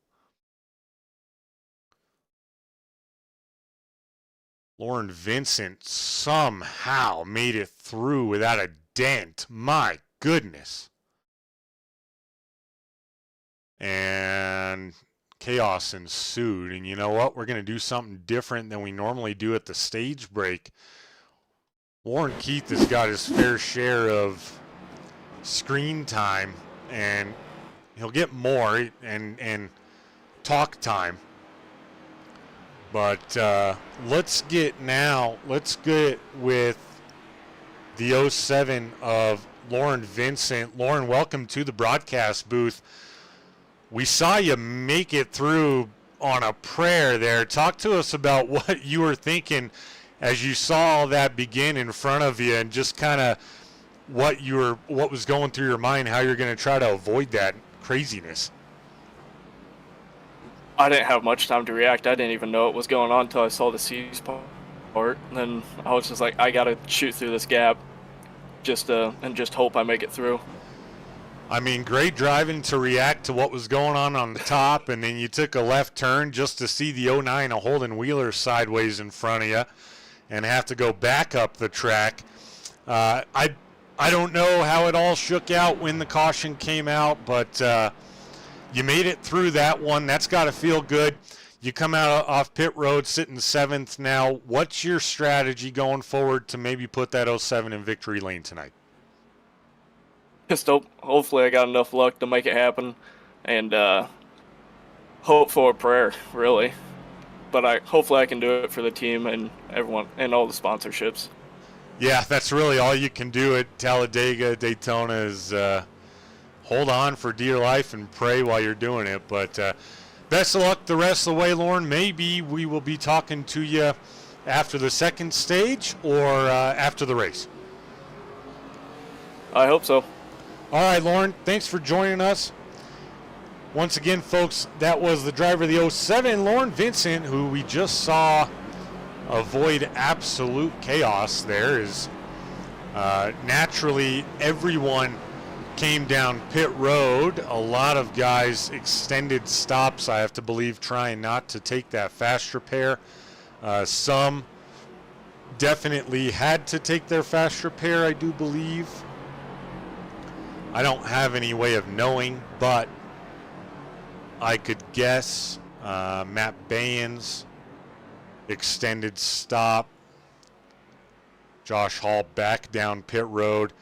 [SPEAKER 1] Lauren Vincent somehow made it through without a dent. My goodness. And chaos ensued. And you know what? We're going to do something different than we normally do at the stage break. Warren Keith has got his fair share of screen time, and he'll get more and talk time. But let's get with the 07 of Lauren Vincent. Lauren, welcome to the broadcast booth. We saw you make it through on a prayer there. Talk to us about what you were thinking as you saw that begin in front of you, and just kind of what was going through your mind, how you're going to try to avoid that craziness?
[SPEAKER 3] I didn't have much time to react. I didn't even know what was going on until I saw the C's part. And then I was just like, I got to shoot through this gap and just hope I make it through.
[SPEAKER 1] I mean, great driving to react to what was going on the top, and then you took a left turn just to see the 09 of Holden Wheeler sideways in front of you and have to go back up the track. I don't know how it all shook out when the caution came out, but you made it through that one. That's got to feel good. You come out off pit road sitting 7th now. What's your strategy going forward to maybe put that 07 in victory lane tonight?
[SPEAKER 3] Just hopefully I got enough luck to make it happen, and hope for a prayer, really. But hopefully I can do it for the team and everyone and all the sponsorships.
[SPEAKER 1] Yeah, that's really all you can do at Talladega, Daytona is hold on for dear life and pray while you're doing it. But best of luck the rest of the way, Lauren. Maybe we will be talking to you after the second stage or after the race.
[SPEAKER 3] I hope so.
[SPEAKER 1] All right, Lauren, thanks for joining us. Once again, folks, that was the driver of the 07, Lauren Vincent, who we just saw avoid absolute chaos there. Is naturally everyone came down pit road. A lot of guys extended stops, I have to believe, trying not to take that fast repair. Some definitely had to take their fast repair, I do believe. I don't have any way of knowing, but I could guess Matt Baines extended stop. Josh Hall back down pit road.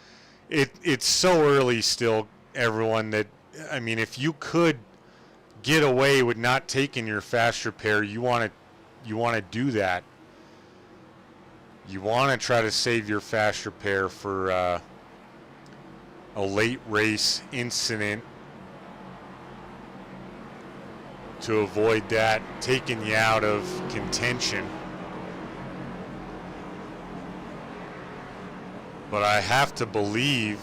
[SPEAKER 1] It's so early still, everyone, that, I mean, if you could get away with not taking your fast repair, you want to do that. You want to try to save your fast repair for a late race incident to avoid that taking you out of contention. But I have to believe,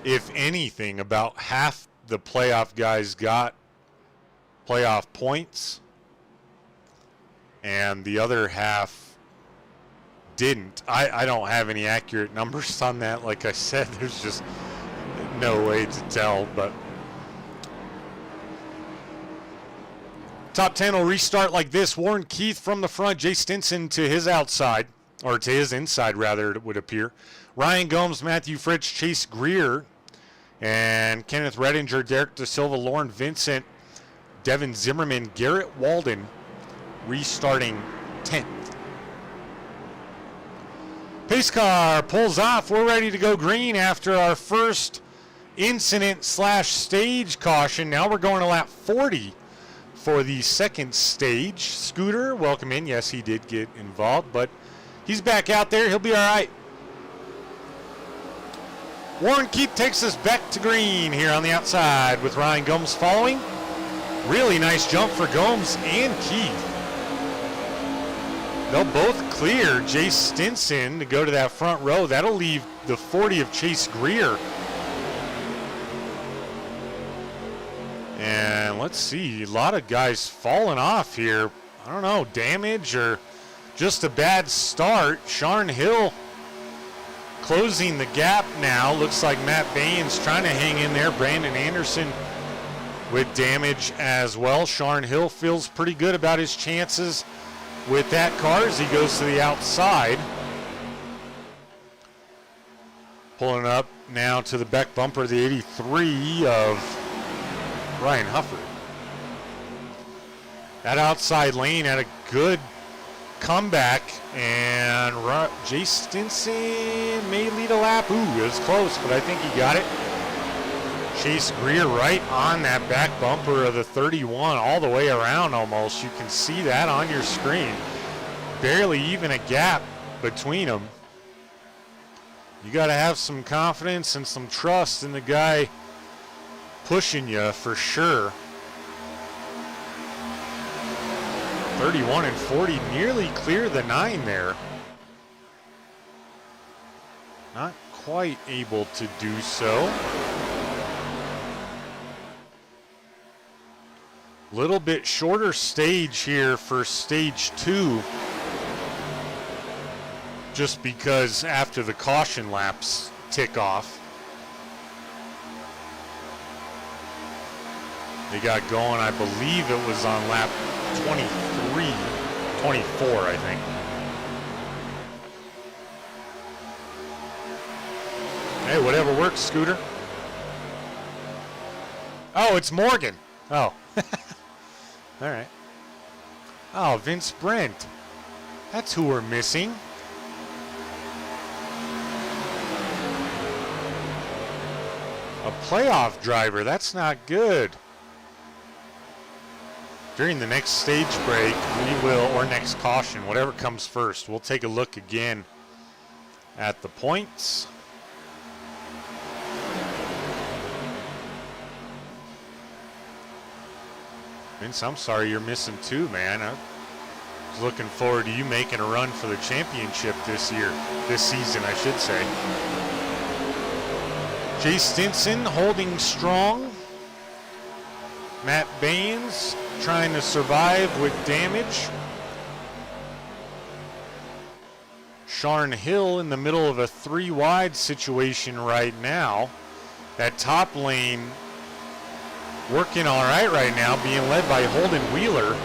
[SPEAKER 1] if anything, about half the playoff guys got playoff points and the other half didn't. I don't have any accurate numbers on that. Like I said, there's just no way to tell. But top 10 will restart like this. Warren Keith from the front, Jay Stinson to his outside, or to his inside rather, it would appear. Ryan Gomes, Matthew Fritz, Chase Greer, and Kenneth Redinger, Derek De Silva, Lauren Vincent, Devin Zimmerman, Garrett Walden restarting 10th. Pace car pulls off. We're ready to go green after our first incident/stage caution. Now we're going to lap 40 for the second stage. Scooter, welcome in. Yes, he did get involved, but he's back out there. He'll be all right. Warren Keith takes us back to green here on the outside with Ryan Gomes following. Really nice jump for Gomes and Keith. They'll both clear Jay Stinson to go to that front row. That'll leave the 40 of Chase Greer. And let's see, a lot of guys falling off here. I don't know, damage or just a bad start. Sharn Hill closing the gap now. Looks like Matt Baines trying to hang in there. Brandon Anderson with damage as well. Sharn Hill feels pretty good about his chances with that car as he goes to the outside. Pulling up now to the back bumper, the 83 of Ryan Hufford. That outside lane had a good comeback, and Jay Stinson may lead a lap. Ooh, it was close, but I think he got it. Chase Greer right on that back bumper of the 31 all the way around almost. You can see that on your screen. Barely even a gap between them. You got to have some confidence and some trust in the guy pushing you for sure. 31 and 40, nearly clear the 9 there. Not quite able to do so. Little bit shorter stage here for stage 2. Just because after the caution laps tick off. They got going, I believe it was on lap 24, I think. Hey, whatever works, Scooter. Oh, it's Morgan. Oh. All right. Oh, Vince Brent. That's who we're missing. A playoff driver. That's not good. During the next stage break, we will, or next caution, whatever comes first, we'll take a look again at the points. Vince, I'm sorry you're missing 2, man. I was looking forward to you making a run for the championship this season, I should say. Jay Stinson holding strong. Matt Baines trying to survive with damage. Sharn Hill in the middle of a 3 wide situation right now. That top lane working all right now, being led by Holden Wheeler.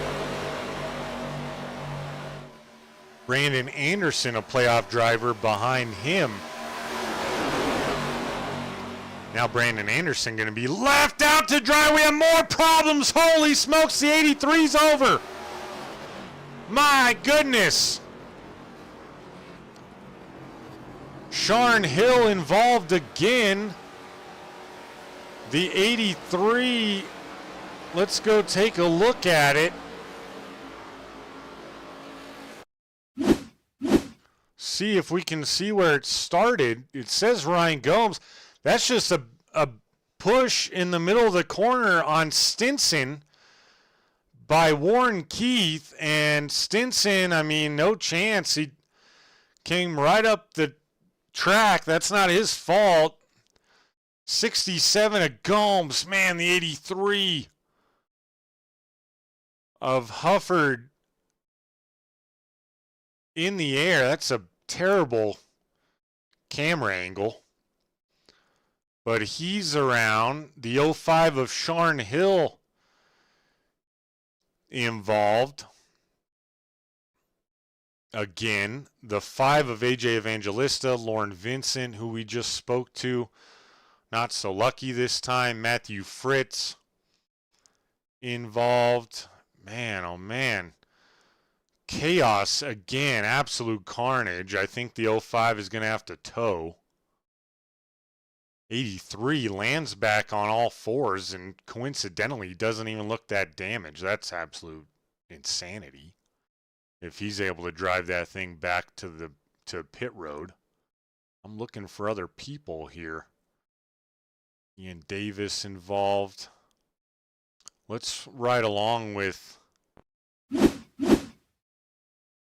[SPEAKER 1] Brandon Anderson, a playoff driver, behind him. Now Brandon Anderson going to be left out to dry. We have more problems. Holy smokes, the 83's over. My goodness. Sharn Hill involved again. The 83, let's go take a look at it. See if we can see where it started. It says Ryan Gomes. That's just a push in the middle of the corner on Stinson by Warren Keith. And Stinson, I mean, no chance. He came right up the track. That's not his fault. 67 of Gomes. Man, the 83 of Hufford in the air. That's a terrible camera angle. But he's around. The 05 of Sharn Hill involved. Again, the 5 of AJ Evangelista, Lauren Vincent, who we just spoke to. Not so lucky this time. Matthew Fritz involved. Man, oh man. Chaos again. Absolute carnage. I think the 05 is going to have to tow. 83 lands back on all fours and coincidentally doesn't even look that damaged. That's absolute insanity. If he's able to drive that thing back to pit road. I'm looking for other people here. Ian Davis involved. Let's ride along with,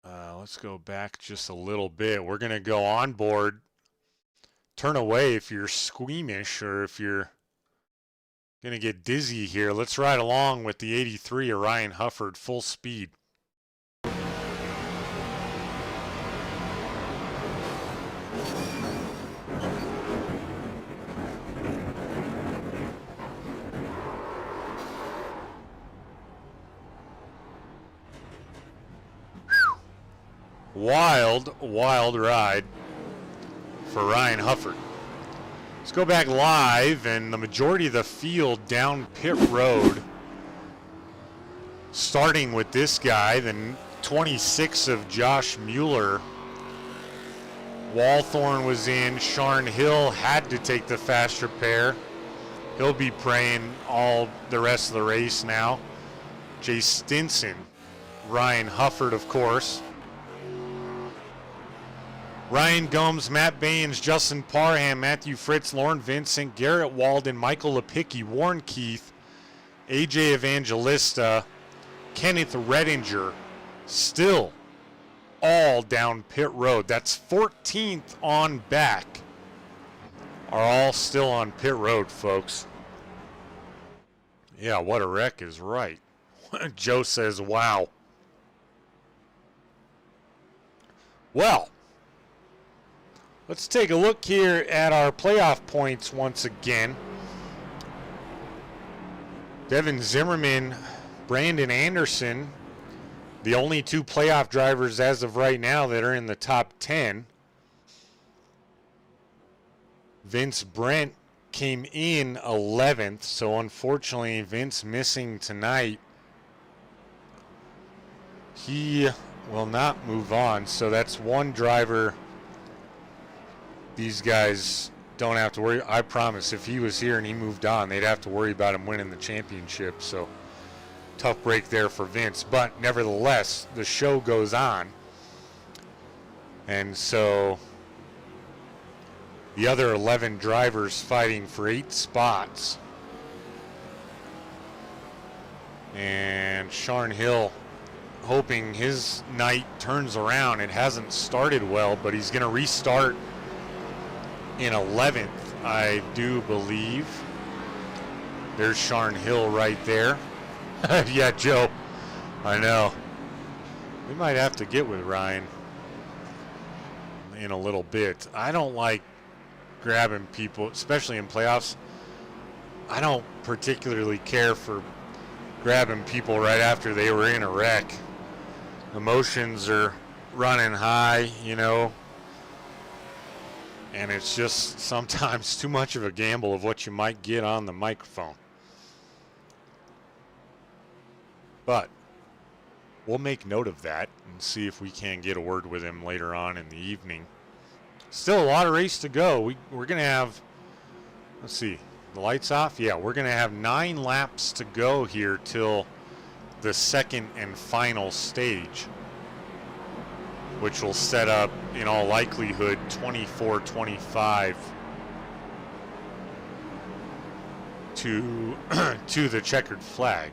[SPEAKER 1] let's go back just a little bit. We're going to go on board. Turn away if you're squeamish or if you're going to get dizzy here. Let's ride along with the 83 of Ryan Hufford full speed. Wild ride for Ryan Hufford. Let's go back live, and the majority of the field down pit road, starting with this guy, the 26 of Josh Mueller. Walthorn was in. Sharn Hill had to take the fast repair. He'll be praying all the rest of the race now. Jay Stinson, Ryan Hufford, of course. Ryan Gomes, Matt Baines, Justin Parham, Matthew Fritz, Lauren Vincent, Garrett Walden, Michael Lepicki, Warren Keith, AJ Evangelista, Kenneth Redinger, still all down pit road. That's 14th on back. Are all still on pit road, folks. Yeah, what a wreck is right. Joe says, wow. Well, let's take a look here at our playoff points once again. Devin Zimmerman, Brandon Anderson, the only two playoff drivers as of right now that are in the top 10. Vince Brent came in 11th, so unfortunately Vince missing tonight. He will not move on, so that's one driver these guys don't have to worry. I promise if he was here and he moved on, they'd have to worry about him winning the championship. So tough break there for Vince, but nevertheless the show goes on, and so the other 11 drivers fighting for 8 spots. And Sharn Hill hoping his night turns around. It hasn't started well, but he's going to restart in 11th, I do believe. There's Sharn Hill right there. Yeah, Joe, I know. We might have to get with Ryan in a little bit. I don't like grabbing people, especially in playoffs. I don't particularly care for grabbing people right after they were in a wreck. Emotions are running high, you know, and it's just sometimes too much of a gamble of what you might get on the microphone. But we'll make note of that and see if we can get a word with him later on in the evening. Still a lot of race to go. We're going to have, let's see, the lights off? Yeah, we're going to have 9 laps to go here till the second and final stage, which will set up, in all likelihood, 24-25 to the checkered flag.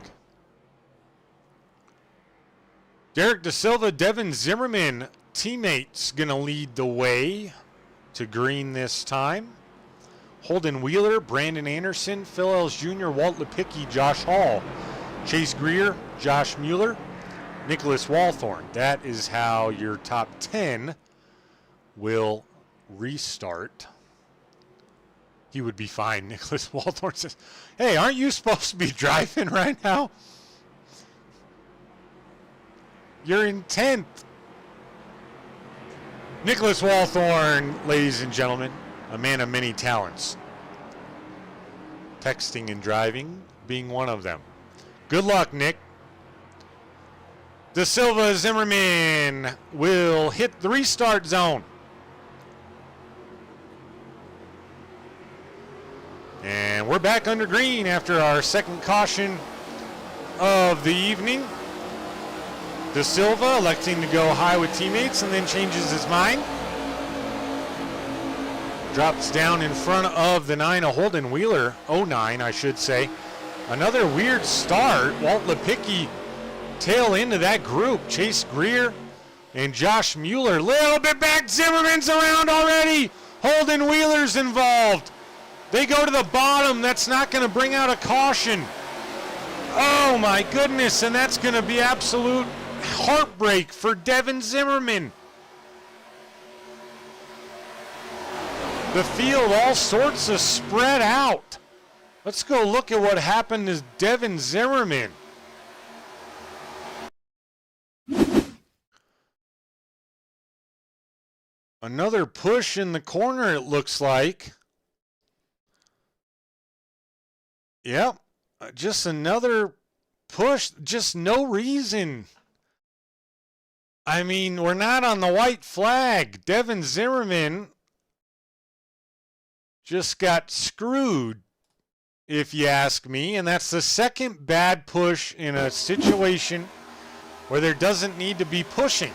[SPEAKER 1] Derek Da Silva, Devin Zimmerman, teammates going to lead the way to green this time. Holden Wheeler, Brandon Anderson, Phil Ellis Jr., Walt Lepicki, Josh Hall, Chase Greer, Josh Mueller, Nicholas Walthorn. That is how your top 10 will restart. He would be fine. Nicholas Walthorn says, hey, aren't you supposed to be driving right now? You're in 10th. Nicholas Walthorn, ladies and gentlemen, a man of many talents. Texting and driving being one of them. Good luck, Nick. Da Silva Zimmerman will hit the restart zone. And we're back under green after our second caution of the evening. Da Silva electing to go high with teammates and then changes his mind. Drops down in front of the 9 of Holden Wheeler. 09, I should say. Another weird start. Walt Lepicki tail into that group. Chase Greer and Josh Mueller. Little bit back. Zimmerman's around already. Holden Wheeler's involved. They go to the bottom. That's not going to bring out a caution. Oh my goodness. And that's going to be absolute heartbreak for Devin Zimmerman. The field all sorts of spread out. Let's go look at what happened to Devin Zimmerman. Another push in the corner, it looks like. Yep, just another push, just no reason. I mean, we're not on the white flag. Devin Zimmerman just got screwed, if you ask me, and that's the second bad push in a situation where there doesn't need to be pushing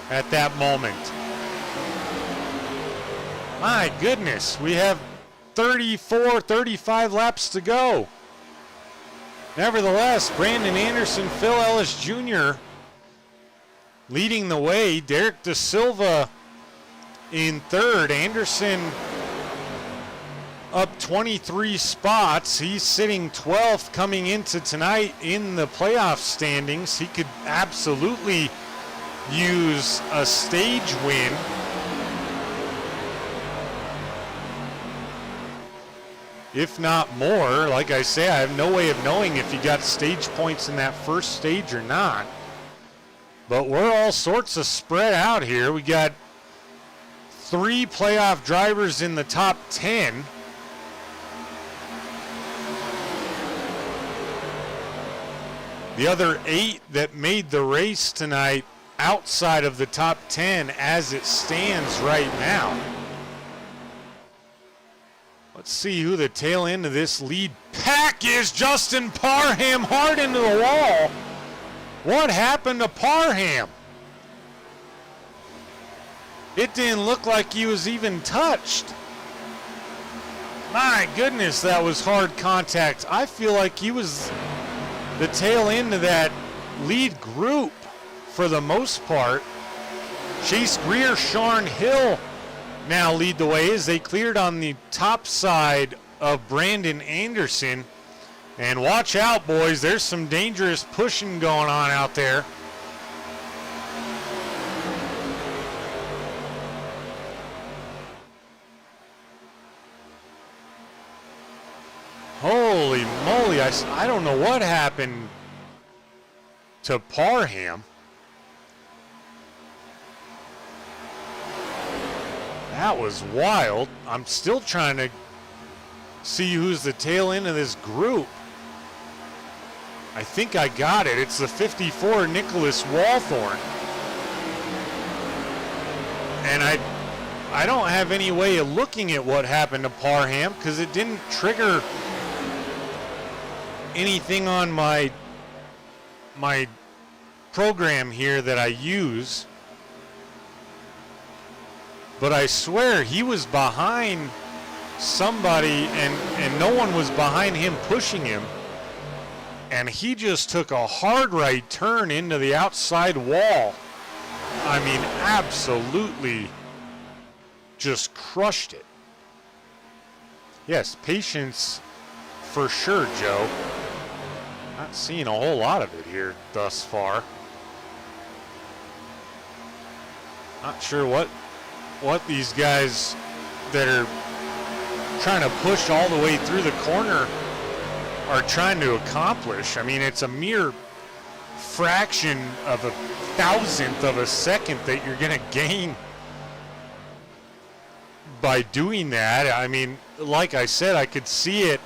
[SPEAKER 1] at that moment. My goodness, we have 34, 35 laps to go. Nevertheless, Brandon Anderson, Phil Ellis Jr., leading the way. Derek Da Silva in third. Anderson up 23 spots. He's sitting 12th coming into tonight in the playoff standings. He could absolutely use a stage win. If not more. Like I say, I have no way of knowing if he got stage points in that first stage or not. But we're all sorts of spread out here. We got 3 playoff drivers in the top 10. The other 8 that made the race tonight outside of the top 10 as it stands right now. Let's see who the tail end of this lead pack is. Justin Parham hard into the wall. What happened to Parham? It didn't look like he was even touched. My goodness, that was hard contact. I feel like he was the tail end of that lead group for the most part. Chase Greer, Sean Hill now lead the way as they cleared on the top side of Brandon Anderson. And watch out, boys, there's some dangerous pushing going on out there. Holy moly, I don't know what happened to Parham. That was wild. I'm still trying to see who's the tail end of this group. I think I got it. It's the 54 Nicholas Walthorn. And I don't have any way of looking at what happened to Parham because it didn't trigger anything on my program here that I use. But I swear he was behind somebody and no one was behind him pushing him. And he just took a hard right turn into the outside wall. I mean, absolutely just crushed it. Yes, patience for sure, Joe. Not seeing a whole lot of it here thus far. Not sure what these guys that are trying to push all the way through the corner are trying to accomplish. I mean, it's a mere fraction of a thousandth of a second that you're going to gain by doing that. I mean, like I said, I could see it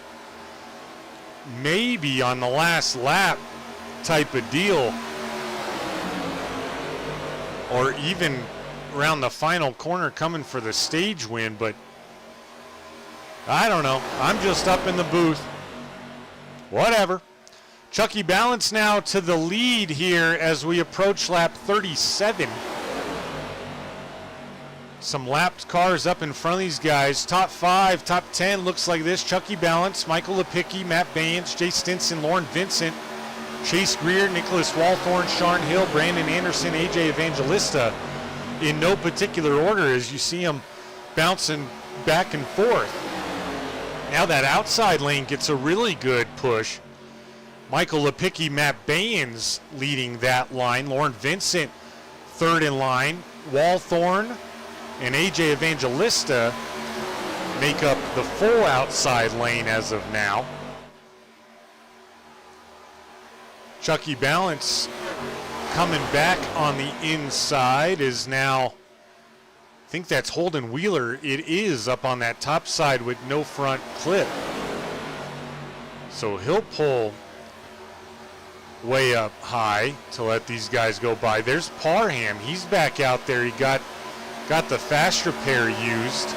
[SPEAKER 1] maybe on the last lap type of deal, or even around the final corner coming for the stage win, but I don't know. I'm just up in the booth. Whatever. Chucky Balance now to the lead here as we approach lap 37. Some lapped cars up in front of these guys. Top 5, top 10 looks like this. Chucky Balance, Michael Lepicki, Matt Baynes, Jay Stinson, Lauren Vincent, Chase Greer, Nicholas Walthorn, Sean Hill, Brandon Anderson, AJ Evangelista, in no particular order as you see them bouncing back and forth. Now that outside lane gets a really good push. Michael Lepicki, Matt Baynes leading that line. Lauren Vincent third in line. Walthorn and AJ Evangelista make up the full outside lane as of now. Chucky Balance coming back on the inside is now, I think that's Holden Wheeler. It is up on that top side with no front clip. So he'll pull way up high to let these guys go by. There's Parham. He's back out there. He got the fast repair used.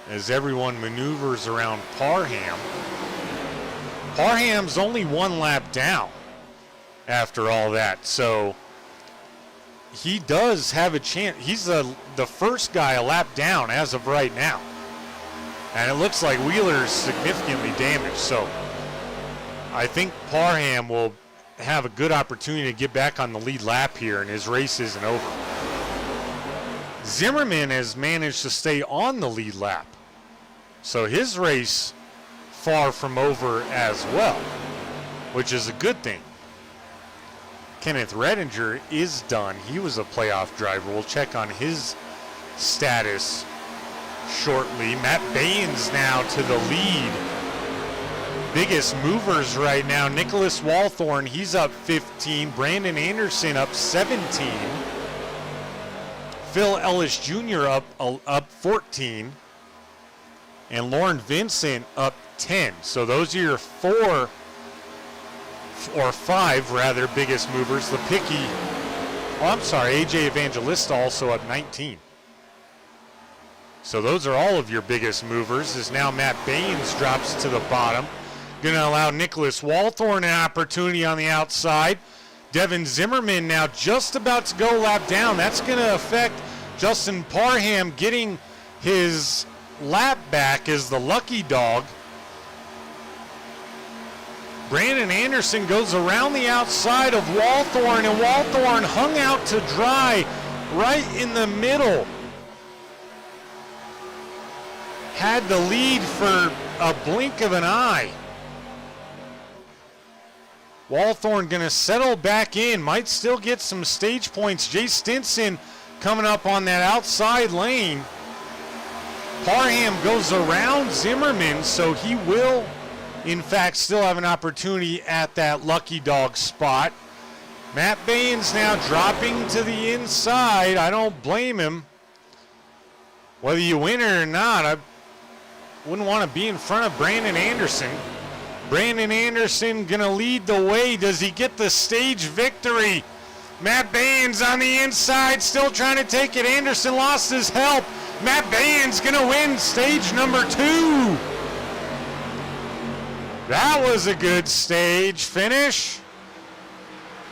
[SPEAKER 1] As everyone maneuvers around Parham. Parham's only one lap down after all that, so he does have a chance. He's the first guy a lap down as of right now. And it looks like Wheeler's significantly damaged, so I think Parham will have a good opportunity to get back on the lead lap here, and his race isn't over. Zimmerman has managed to stay on the lead lap, so his race far from over as well, which is a good thing. Kenneth Redinger is done. He was a playoff driver. We'll check on his status shortly. Matt Baines now to the lead. Biggest movers right now. Nicholas Walthorn, he's up 15. Brandon Anderson up 17. Phil Ellis Jr. up 14. And Lauren Vincent up 10. So those are your five biggest movers. AJ Evangelista also up 19. So those are all of your biggest movers. As now Matt Baines drops to the bottom. Going to allow Nicholas Walthorn an opportunity on the outside. Devin Zimmerman now just about to go lap down. That's going to affect Justin Parham getting his lap back as the lucky dog. Brandon Anderson goes around the outside of Walthorn, and Walthorn hung out to dry right in the middle. Had the lead for a blink of an eye. Walthorn going to settle back in, might still get some stage points. Jay Stinson coming up on that outside lane. Parham goes around Zimmerman, so he will, in fact, still have an opportunity at that lucky dog spot. Matt Baines now dropping to the inside. I don't blame him. Whether you win it or not, I wouldn't want to be in front of Brandon Anderson. Brandon Anderson going to lead the way. Does he get the stage victory? Matt Baines on the inside, still trying to take it. Anderson lost his help. Matt Baines going to win stage number 2. That was a good stage finish.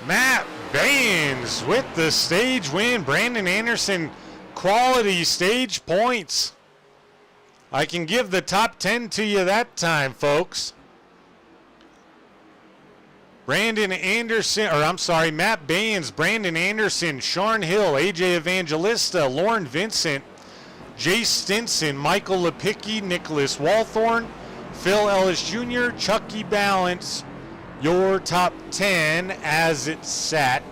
[SPEAKER 1] Matt Baines with the stage win. Brandon Anderson, quality stage points. I can give the top 10 to you that time, folks. Matt Baines, Brandon Anderson, Sean Hill, AJ Evangelista, Lauren Vincent, Jay Stinson, Michael Lepicki, Nicholas Walthorn, Phil Ellis Jr., Chucky Balance, your top 10 as it sat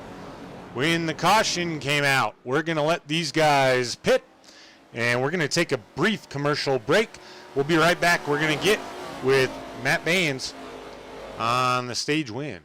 [SPEAKER 1] when the caution came out. We're going to let these guys pit, and we're going to take a brief commercial break. We'll be right back. We're going to get with Matt Baines on the stage win.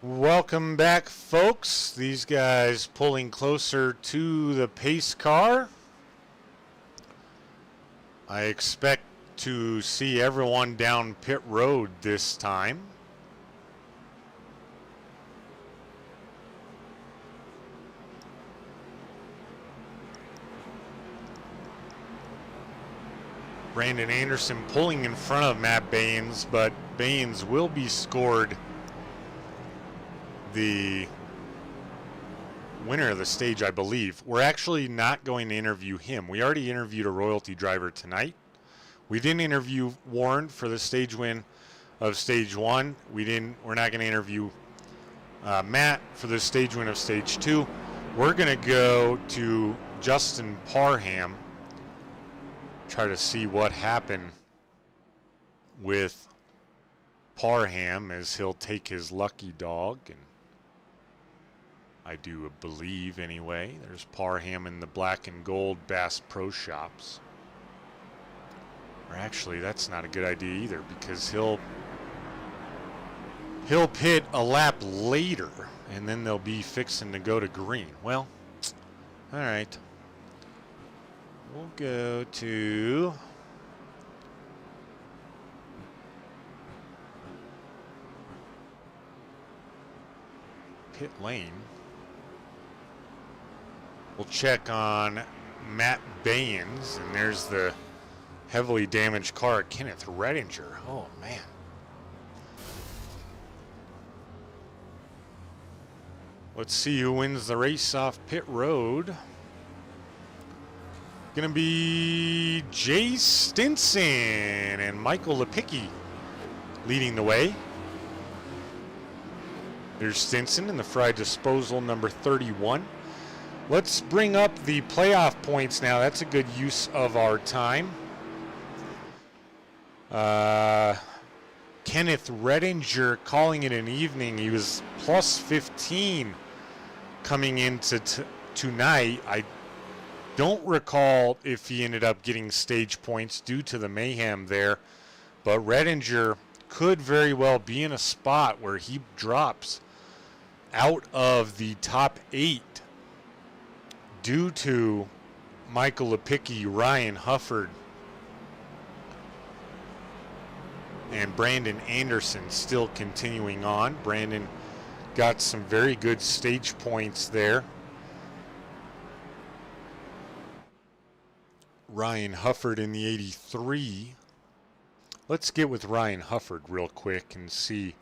[SPEAKER 1] Welcome back, folks. These guys pulling closer to the pace car. I expect to see everyone down pit road this time. Brandon Anderson pulling in front of Matt Baines, but Baines will be scored the winner of the stage, I believe. We're actually not going to interview him. We already interviewed a royalty driver tonight. We didn't interview Warren for the stage win of stage 1. We're not going to interview Matt for the stage win of stage 2. We're going to go to Justin Parham, try to see what happened with Parham as he'll take his lucky dog, and I do believe anyway. There's Parham in the black and gold Bass Pro Shops. Or actually, that's not a good idea either, because he'll he'll pit a lap later, and then they'll be fixing to go to green. Well, all right. We'll go to pit lane. We'll check on Matt Baynes, and there's the heavily damaged car, Kenneth Redinger. Oh, man. Let's see who wins the race off pit road. Gonna be Jay Stinson and Michael Lepicki leading the way. There's Stinson in the Frye disposal number 31. Let's bring up the playoff points now. That's a good use of our time. Kenneth Redinger calling it an evening. He was plus 15 coming into tonight. I don't recall if he ended up getting stage points due to the mayhem there, but Redinger could very well be in a spot where he drops out of the top 8 due to Michael Lepicki, Ryan Hufford, and Brandon Anderson still continuing on. Brandon got some very good stage points there. Ryan Hufford in the 83. Let's get with Ryan Hufford real quick and see.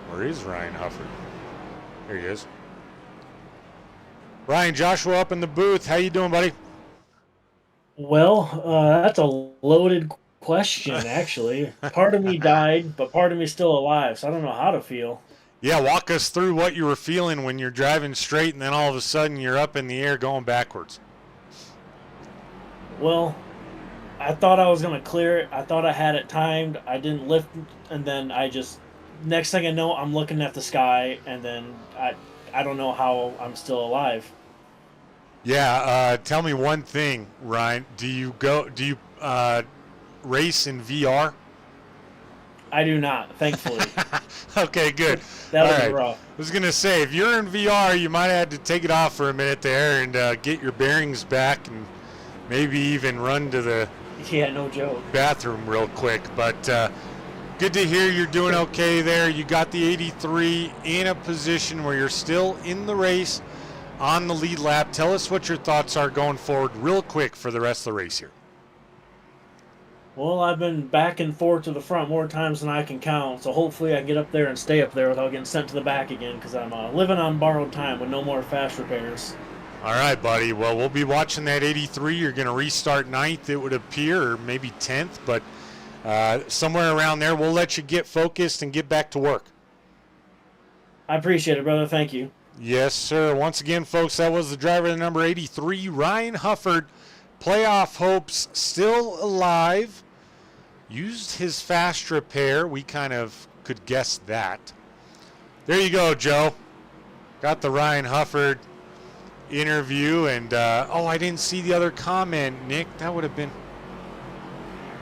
[SPEAKER 1] Where is Ryan Hufford? There he is. Ryan, Joshua up in the booth. How you doing, buddy?
[SPEAKER 4] Well, that's a loaded question, actually. Part of me died, but part of me is still alive, so I don't know how to feel.
[SPEAKER 1] Yeah, walk us through what you were feeling when you're driving straight and then all of a sudden you're up in the air going backwards.
[SPEAKER 4] Well, I thought I was going to clear it. I thought I had it timed. I didn't lift, and then next thing I know, I'm looking at the sky, and then I don't know how I'm still alive.
[SPEAKER 1] Yeah, tell me one thing, Ryan. Do you race in VR?
[SPEAKER 4] I do not, thankfully.
[SPEAKER 1] Okay, good.
[SPEAKER 4] That was
[SPEAKER 1] all right.
[SPEAKER 4] rough.
[SPEAKER 1] I was going to say, if you're in VR, you might have to take it off for a minute there and get your bearings back and maybe even run to the
[SPEAKER 4] No joke.
[SPEAKER 1] bathroom real quick. But good to hear you're doing okay there. You got the 83 in a position where you're still in the race on the lead lap. Tell us what your thoughts are going forward real quick for the rest of the race here.
[SPEAKER 4] Well, I've been back and forth to the front more times than I can count, so hopefully I can get up there and stay up there without getting sent to the back again, because I'm living on borrowed time with no more fast repairs.
[SPEAKER 1] All right, buddy. Well, we'll be watching that 83. You're going to restart 9th, it would appear, or maybe 10th, but somewhere around there. We'll let you get focused and get back to work.
[SPEAKER 4] I appreciate it, brother. Thank you.
[SPEAKER 1] Yes, sir. Once again, folks, that was the driver of number 83, Ryan Hufford. Playoff hopes still alive. Used his fast repair. We kind of could guess that. There you go, Joe. Got the Ryan Hufford interview. And, I didn't see the other comment, Nick. That would have been...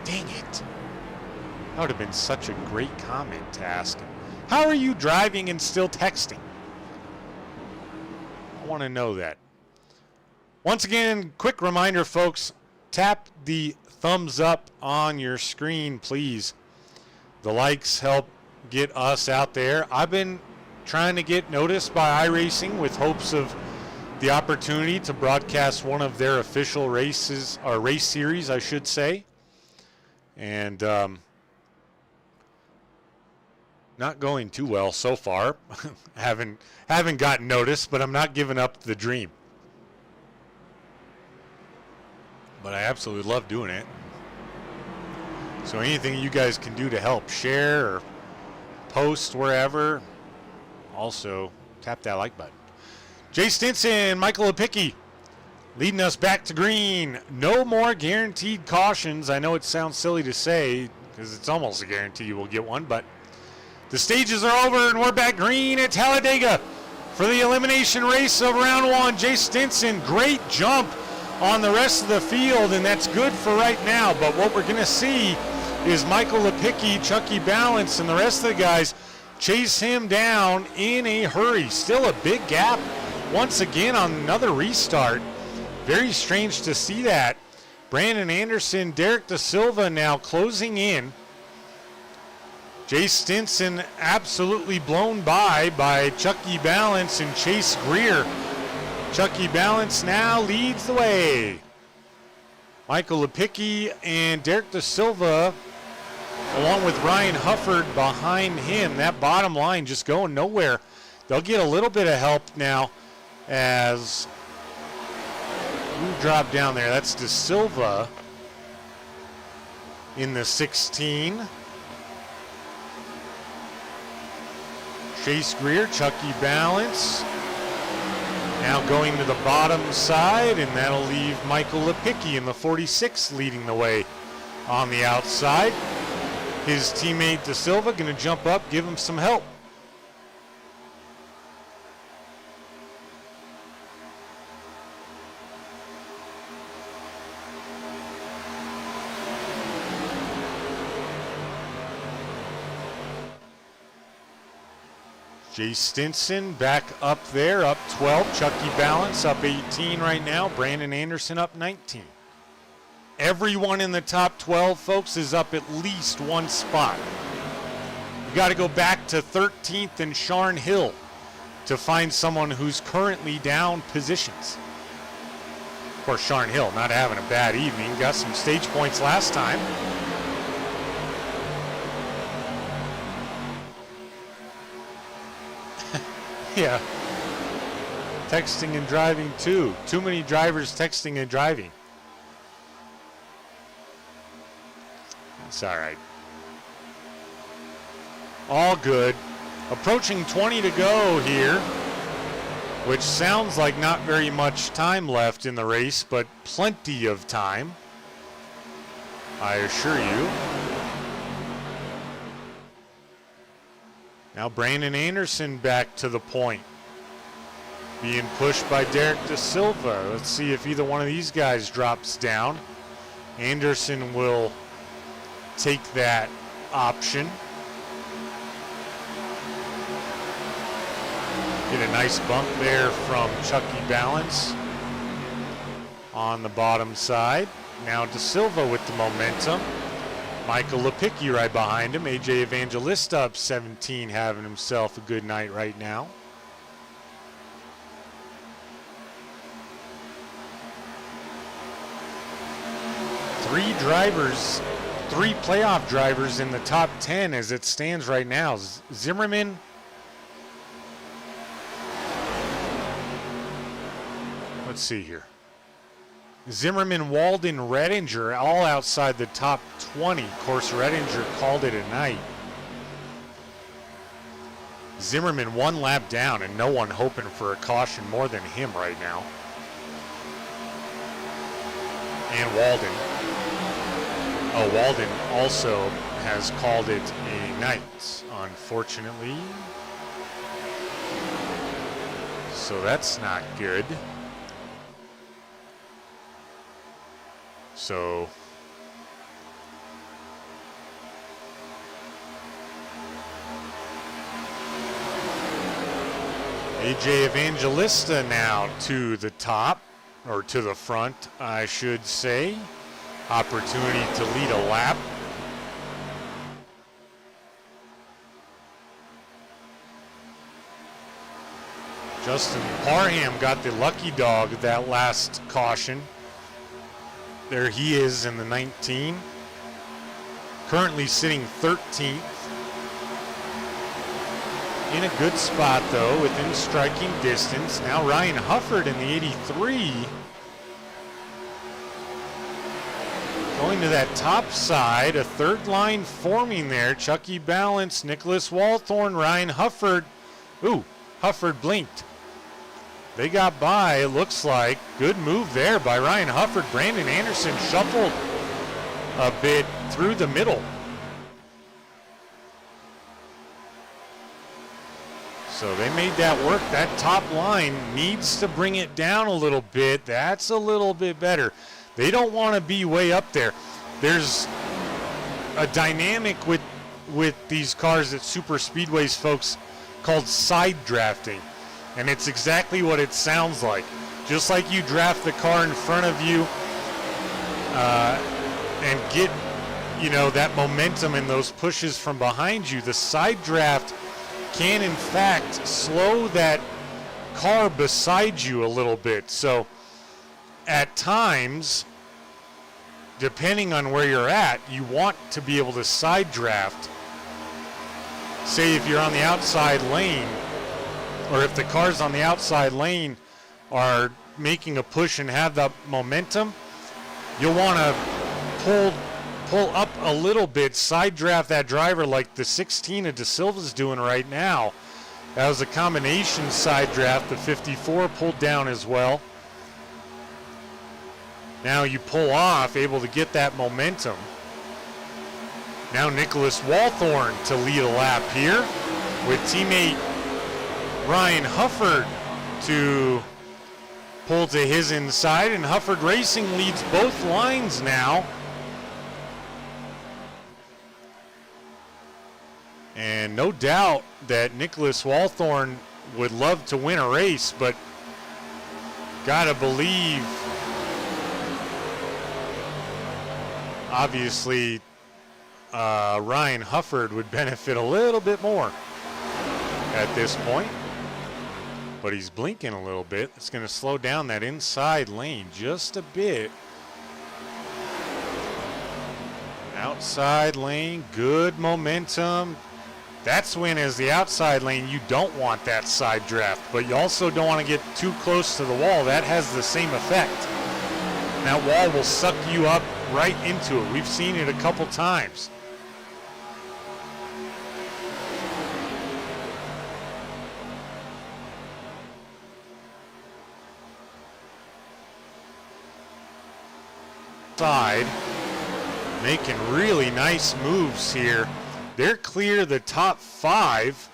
[SPEAKER 1] Dang it. That would have been such a great comment to ask him. How are you driving and still texting? I want to know that. Once again, quick reminder, folks, tap the thumbs up on your screen, please. The likes help get us out there. I've been trying to get noticed by iRacing with hopes of the opportunity to broadcast one of their official races, or race series, I should say. And not going too well so far. haven't gotten noticed, but I'm not giving up the dream. But I absolutely love doing it. So anything you guys can do to help, share or post wherever, also tap that like button. Jay Stinson, Michael Lepicki leading us back to green. No more guaranteed cautions. I know it sounds silly to say because it's almost a guarantee you will get one, but the stages are over and we're back green at Talladega for the elimination race of round 1. Jay Stinson, great jump on the rest of the field, and that's good for right now. But what we're going to see is Michael Lepicki, Chucky Balance, and the rest of the guys chase him down in a hurry. Still a big gap once again on another restart. Very strange to see that. Brandon Anderson, Derek Da Silva now closing in. Jay Stinson absolutely blown by Chucky Balance and Chase Greer. Chucky Balance now leads the way. Michael Lepicki and Derek Da Silva, along with Ryan Hufford behind him. That bottom line just going nowhere. They'll get a little bit of help now as who dropped down there? That's Da Silva in the 16. Chase Greer, Chucky Balance. Now going to the bottom side, and that'll leave Michael Lepicki in the 46 leading the way on the outside. His teammate Da Silva going to jump up, give him some help. Jay Stinson back up there, up 12. Chucky Balance up 18 right now. Brandon Anderson up 19. Everyone in the top 12, folks, is up at least one spot. You got to go back to 13th and Sharn Hill to find someone who's currently down positions. Of course, Sharn Hill not having a bad evening. Got some stage points last time. Yeah. Texting and driving too. Too many drivers texting and driving. It's all right. All good. Approaching 20 to go here, which sounds like not very much time left in the race, but plenty of time, I assure you. Now Brandon Anderson back to the point, being pushed by Derek Da Silva. Let's see if either one of these guys drops down. Anderson will take that option. Get a nice bump there from Chucky Balance on the bottom side. Now Da Silva with the momentum. Michael Lepicki right behind him. AJ Evangelista up 17, having himself a good night right now. Three playoff drivers in the top 10 as it stands right now. Zimmerman, let's see here. Zimmerman, Walden, Redinger, all outside the top 20. Of course, Redinger called it a night. Zimmerman one lap down, and no one hoping for a caution more than him right now. And Walden. Oh, Walden also has called it a night, unfortunately. So that's not good. So AJ Evangelista now to the top, or to the front, I should say. Opportunity to lead a lap. Justin Parham got the lucky dog of that last caution. There he is in the 19. Currently sitting 13th. In a good spot though, within striking distance. Now Ryan Hufford in the 83. Going to that top side, a third line forming there. Chucky Balance, Nicholas Walthorn, Ryan Hufford. Ooh, Hufford blinked. They got by, it looks like. Good move there by Ryan Hufford. Brandon Anderson shuffled a bit through the middle. So they made that work. That top line needs to bring it down a little bit. That's a little bit better. They don't want to be way up there. There's a dynamic with these cars at super speedways, folks, called side drafting. And it's exactly what it sounds like. Just like you draft the car in front of you and get, that momentum and those pushes from behind you, the side draft can in fact slow that car beside you a little bit. So at times, depending on where you're at, you want to be able to side draft. Say if you're on the outside lane, or if the cars on the outside lane are making a push and have that momentum, you'll want to pull up a little bit, side draft that driver like the 16 of De Silva's doing right now. That was a combination side draft. The 54 pulled down as well. Now you pull off, able to get that momentum. Now Nicholas Walthorn to lead a lap here with teammate Ryan Hufford to pull to his inside, and Hufford Racing leads both lines now. And no doubt that Nicholas Walthorn would love to win a race, but gotta believe, obviously, Ryan Hufford would benefit a little bit more at this point. But he's blinking a little bit. It's going to slow down that inside lane just a bit. Outside lane, good momentum. That's when, as the outside lane, you don't want that side draft, but you also don't want to get too close to the wall. That has the same effect. That wall will suck you up right into it. We've seen it a couple times. Side, making really nice moves here. They're clear the top 5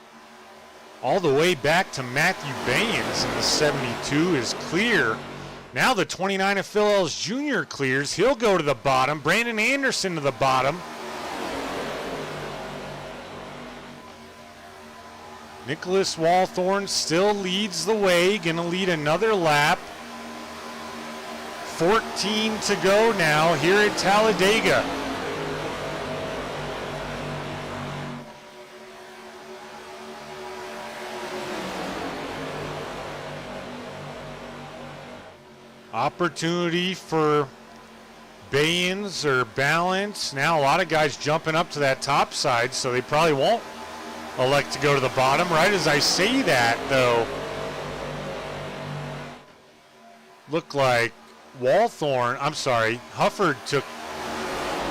[SPEAKER 1] all the way back to Matthew Baines, and the 72 is clear. Now the 29 of Phil Ellis Jr. clears. He'll go to the bottom. Brandon Anderson to the bottom. Nicholas Walthorn still leads the way, gonna lead another lap. 14 to go now here at Talladega. Opportunity for Baines or balance. Now a lot of guys jumping up to that top side, so they probably won't elect to go to the bottom. Right as I say that, though, look like Hufford took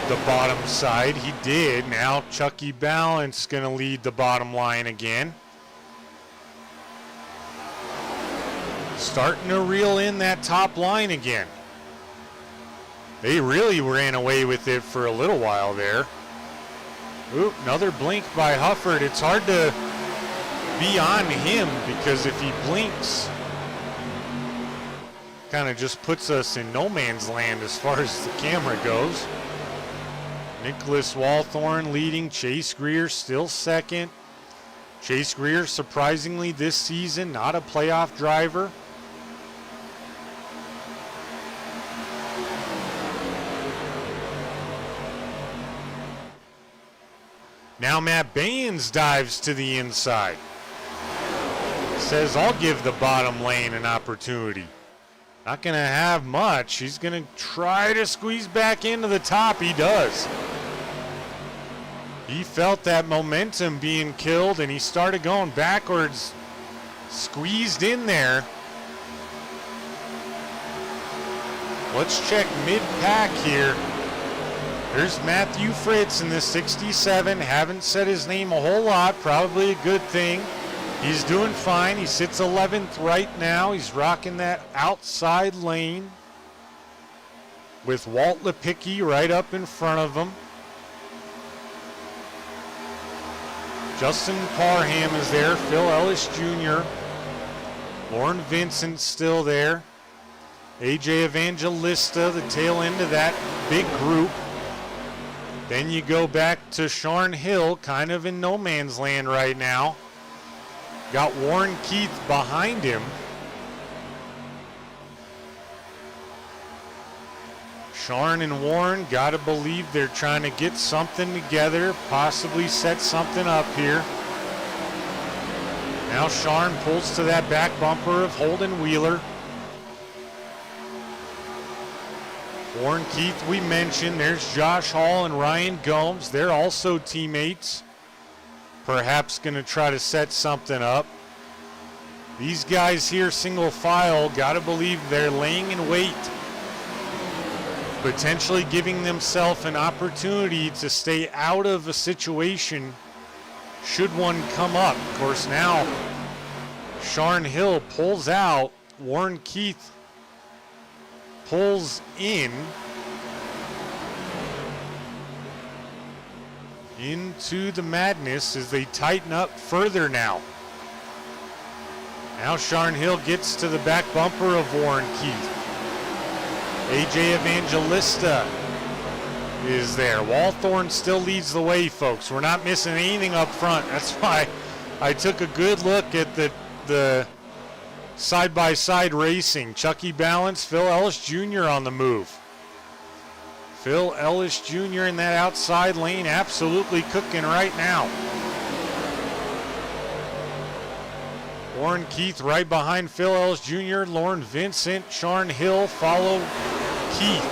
[SPEAKER 1] the bottom side. He did. Now Chucky Balance going to lead the bottom line again. Starting to reel in that top line again. They really ran away with it for a little while there. Oop, another blink by Hufford. It's hard to be on him because if he blinks, kind of just puts us in no man's land as far as the camera goes. Nicholas Walthorn leading, Chase Greer still second. Chase Greer, surprisingly this season, not a playoff driver. Now Matt Baines dives to the inside. Says, I'll give the bottom lane an opportunity. Not going to have much. He's going to try to squeeze back into the top. He does. He felt that momentum being killed, and he started going backwards. Squeezed in there. Let's check mid-pack here. There's Matthew Fritz in the 67. Haven't said his name a whole lot. Probably a good thing. He's doing fine. He sits 11th right now. He's rocking that outside lane with Walt Lipicki right up in front of him. Justin Parham is there. Phil Ellis Jr. Lauren Vincent still there. AJ Evangelista, the tail end of that big group. Then you go back to Sharn Hill, kind of in no man's land right now. Got Warren Keith behind him. Sharn and Warren, gotta believe they're trying to get something together, possibly set something up here. Now Sharn pulls to that back bumper of Holden Wheeler. Warren Keith, we mentioned. There's Josh Hall and Ryan Gomes. They're also teammates. Perhaps going to try to set something up. These guys here, single file, got to believe they're laying in wait. Potentially giving themselves an opportunity to stay out of a situation should one come up. Of course, now Sharn Hill pulls out. Warren Keith pulls in into the madness as they tighten up further now. Now Sharn Hill gets to the back bumper of Warren Keith. AJ Evangelista is there. Walthorn still leads the way, folks. We're not missing anything up front. That's why I took a good look at the side-by-side racing. Chucky Balance, Phil Ellis Jr. on the move. Phil Ellis Jr. in that outside lane, absolutely cooking right now. Warren Keith right behind Phil Ellis Jr. Lauren Vincent, Sharn Hill follow Keith.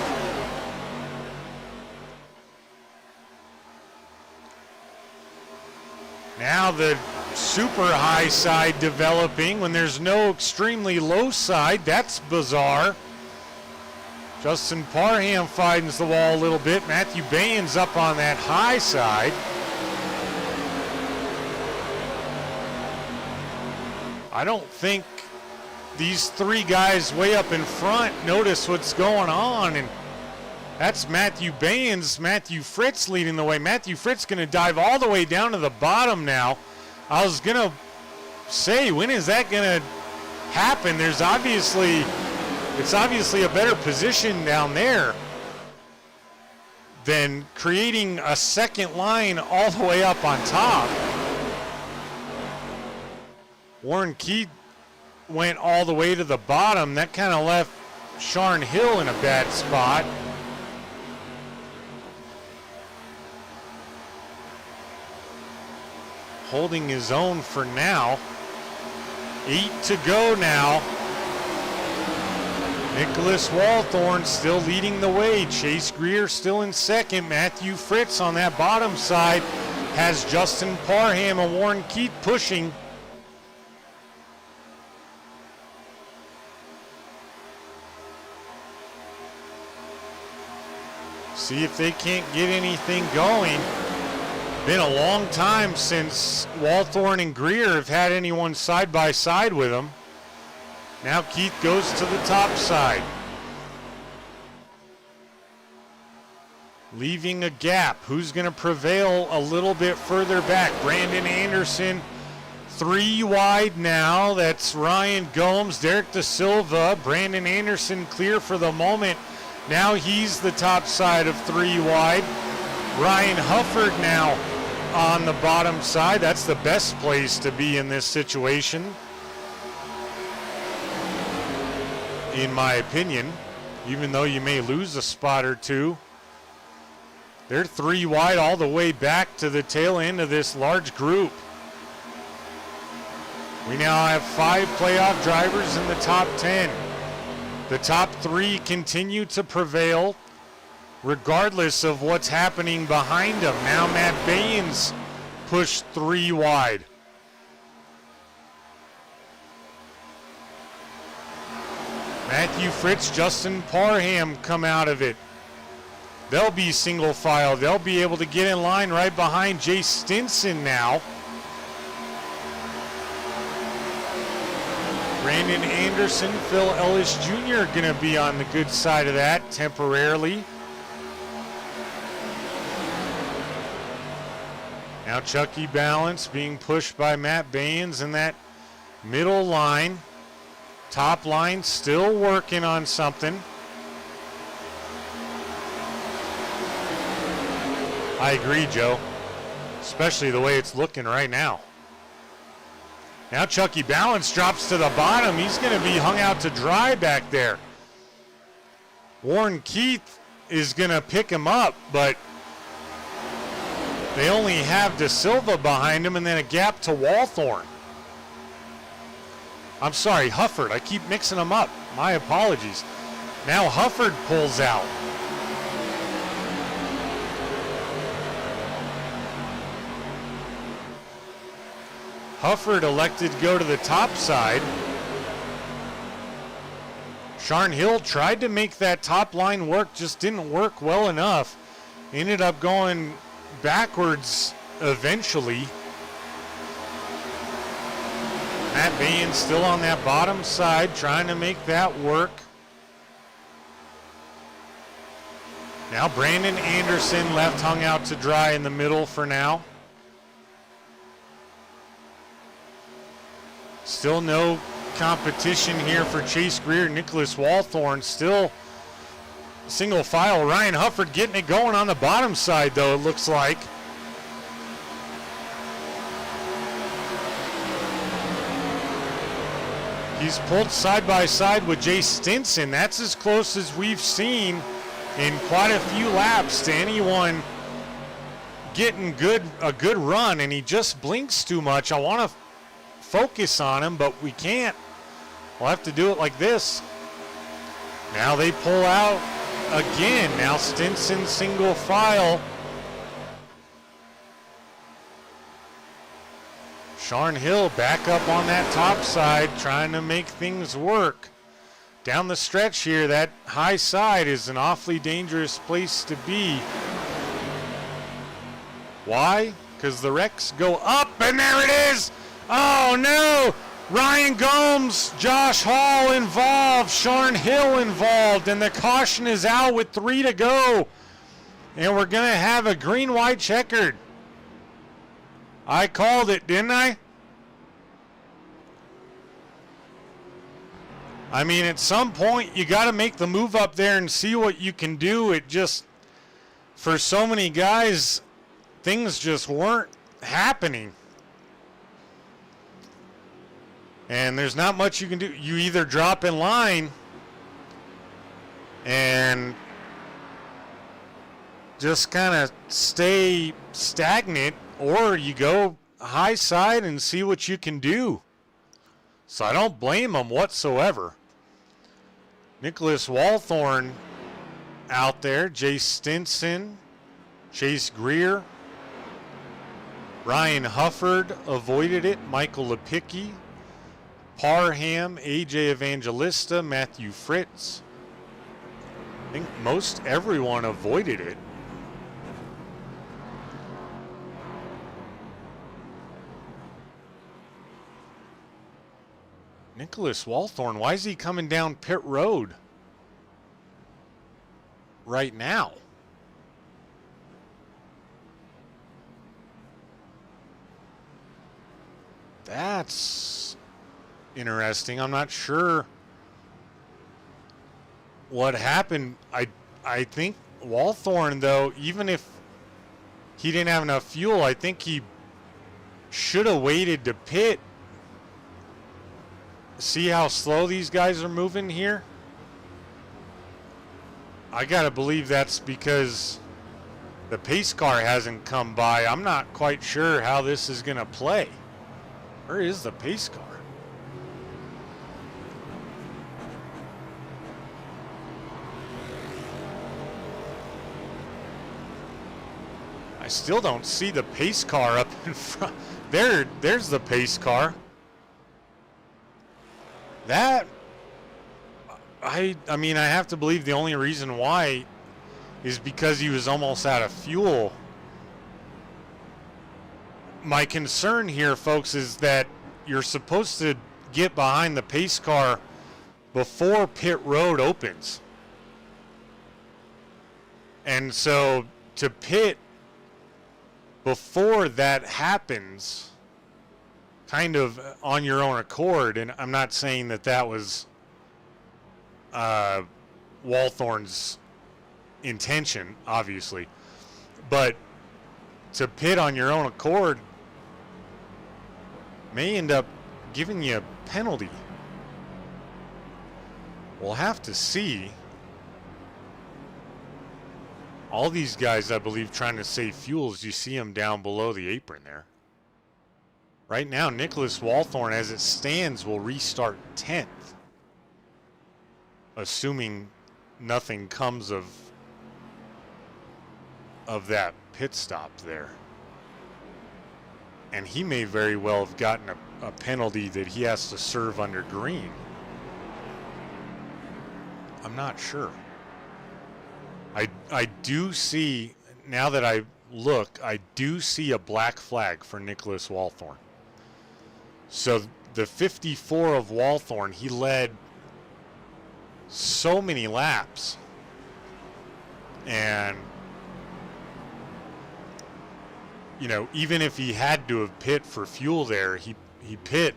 [SPEAKER 1] Now the super high side developing when there's no extremely low side. That's bizarre. Justin Parham finds the wall a little bit. Matthew Baines up on that high side. I don't think these three guys way up in front notice what's going on, and that's Matthew Baines. Matthew Fritz leading the way. Matthew Fritz going to dive all the way down to the bottom now. I was going to say, when is that going to happen? It's obviously a better position down there than creating a second line all the way up on top. Warren Keith went all the way to the bottom. That kind of left Sharn Hill in a bad spot. Holding his own for now. 8 to go now. Nicholas Walthorn still leading the way. Chase Greer still in second. Matthew Fritz on that bottom side has Justin Parham and Warren Keith pushing. See if they can't get anything going. Been a long time since Walthorn and Greer have had anyone side by side with them. Now Keith goes to the top side, leaving a gap. Who's going to prevail a little bit further back? Brandon Anderson, 3 wide now. That's Ryan Gomes, Derek Da Silva. Brandon Anderson clear for the moment. Now he's the top side of 3 wide. Ryan Hufford now on the bottom side. That's the best place to be in this situation, in my opinion, even though you may lose a spot or two. They're 3 wide all the way back to the tail end of this large group. We now have 5 playoff drivers in the top 10. The top 3 continue to prevail regardless of what's happening behind them. Now Matt Baines pushed 3 wide. Matthew Fritz, Justin Parham come out of it. They'll be single file. They'll be able to get in line right behind Jay Stinson now. Brandon Anderson, Phil Ellis Jr. going to be on the good side of that temporarily. Now Chucky Balance being pushed by Matt Baines in that middle line. Top line still working on something. I agree, Joe. Especially the way it's looking right now. Now Chucky Balance drops to the bottom. He's going to be hung out to dry back there. Warren Keith is going to pick him up, but they only have De Silva behind him and then a gap to Walthorn. I'm sorry, Hufford. I keep mixing them up. My apologies. Now Hufford pulls out. Hufford elected to go to the top side. Sharn Hill tried to make that top line work, just didn't work well enough. Ended up going backwards eventually. Matt Baines still on that bottom side, trying to make that work. Now Brandon Anderson left hung out to dry in the middle for now. Still no competition here for Chase Greer. Nicholas Walthorn still single file. Ryan Hufford getting it going on the bottom side, though, it looks like. He's pulled side by side with Jay Stinson. That's as close as we've seen in quite a few laps to anyone getting a good run, and he just blinks too much. I want to focus on him, but we can't. We'll have to do it like this. Now they pull out again. Now Stinson single file. Sharn Hill back up on that top side, trying to make things work. Down the stretch here, that high side is an awfully dangerous place to be. Why? Because the wrecks go up, and there it is! Oh no! Ryan Gomes, Josh Hall involved, Sharn Hill involved, and the caution is out with 3 to go. And we're going to have a green-white checkered. I called it, didn't I? I mean, at some point, you got to make the move up there and see what you can do. It just, for so many guys, things just weren't happening. And there's not much you can do. You either drop in line and just kind of stay stagnant, or you go high side and see what you can do. So I don't blame them whatsoever. Nicholas Walthorn out there, Jay Stinson, Chase Greer, Ryan Hufford avoided it, Michael Lepicki, Parham, AJ Evangelista, Matthew Fritz. I think most everyone avoided it. Nicholas Walthorn, why is he coming down pit road right now? That's interesting. I'm not sure what happened. I think Walthorn, though, even if he didn't have enough fuel, I think he should have waited to pit. See how slow these guys are moving here? I gotta believe that's because the pace car hasn't come by. I'm not quite sure how this is gonna play. Where is the pace car? I still don't see the pace car up in front. There's the pace car. That, I mean, I have to believe the only reason why is because he was almost out of fuel. My concern here, folks, is that you're supposed to get behind the pace car before pit road opens. And so to pit before that happens, kind of on your own accord, and I'm not saying that was Walthorn's intention, obviously, but to pit on your own accord may end up giving you a penalty. We'll have to see. All these guys, I believe, trying to save fuels. You see them down below the apron there. Right now, Nicholas Walthorn, as it stands, will restart 10th, assuming nothing comes of that pit stop there. And he may very well have gotten a penalty that he has to serve under green. I'm not sure. I do see, now that I look, I do see a black flag for Nicholas Walthorn. So the 54 of Walthorn, he led so many laps. And, you know, even if he had to have pit for fuel there, he pit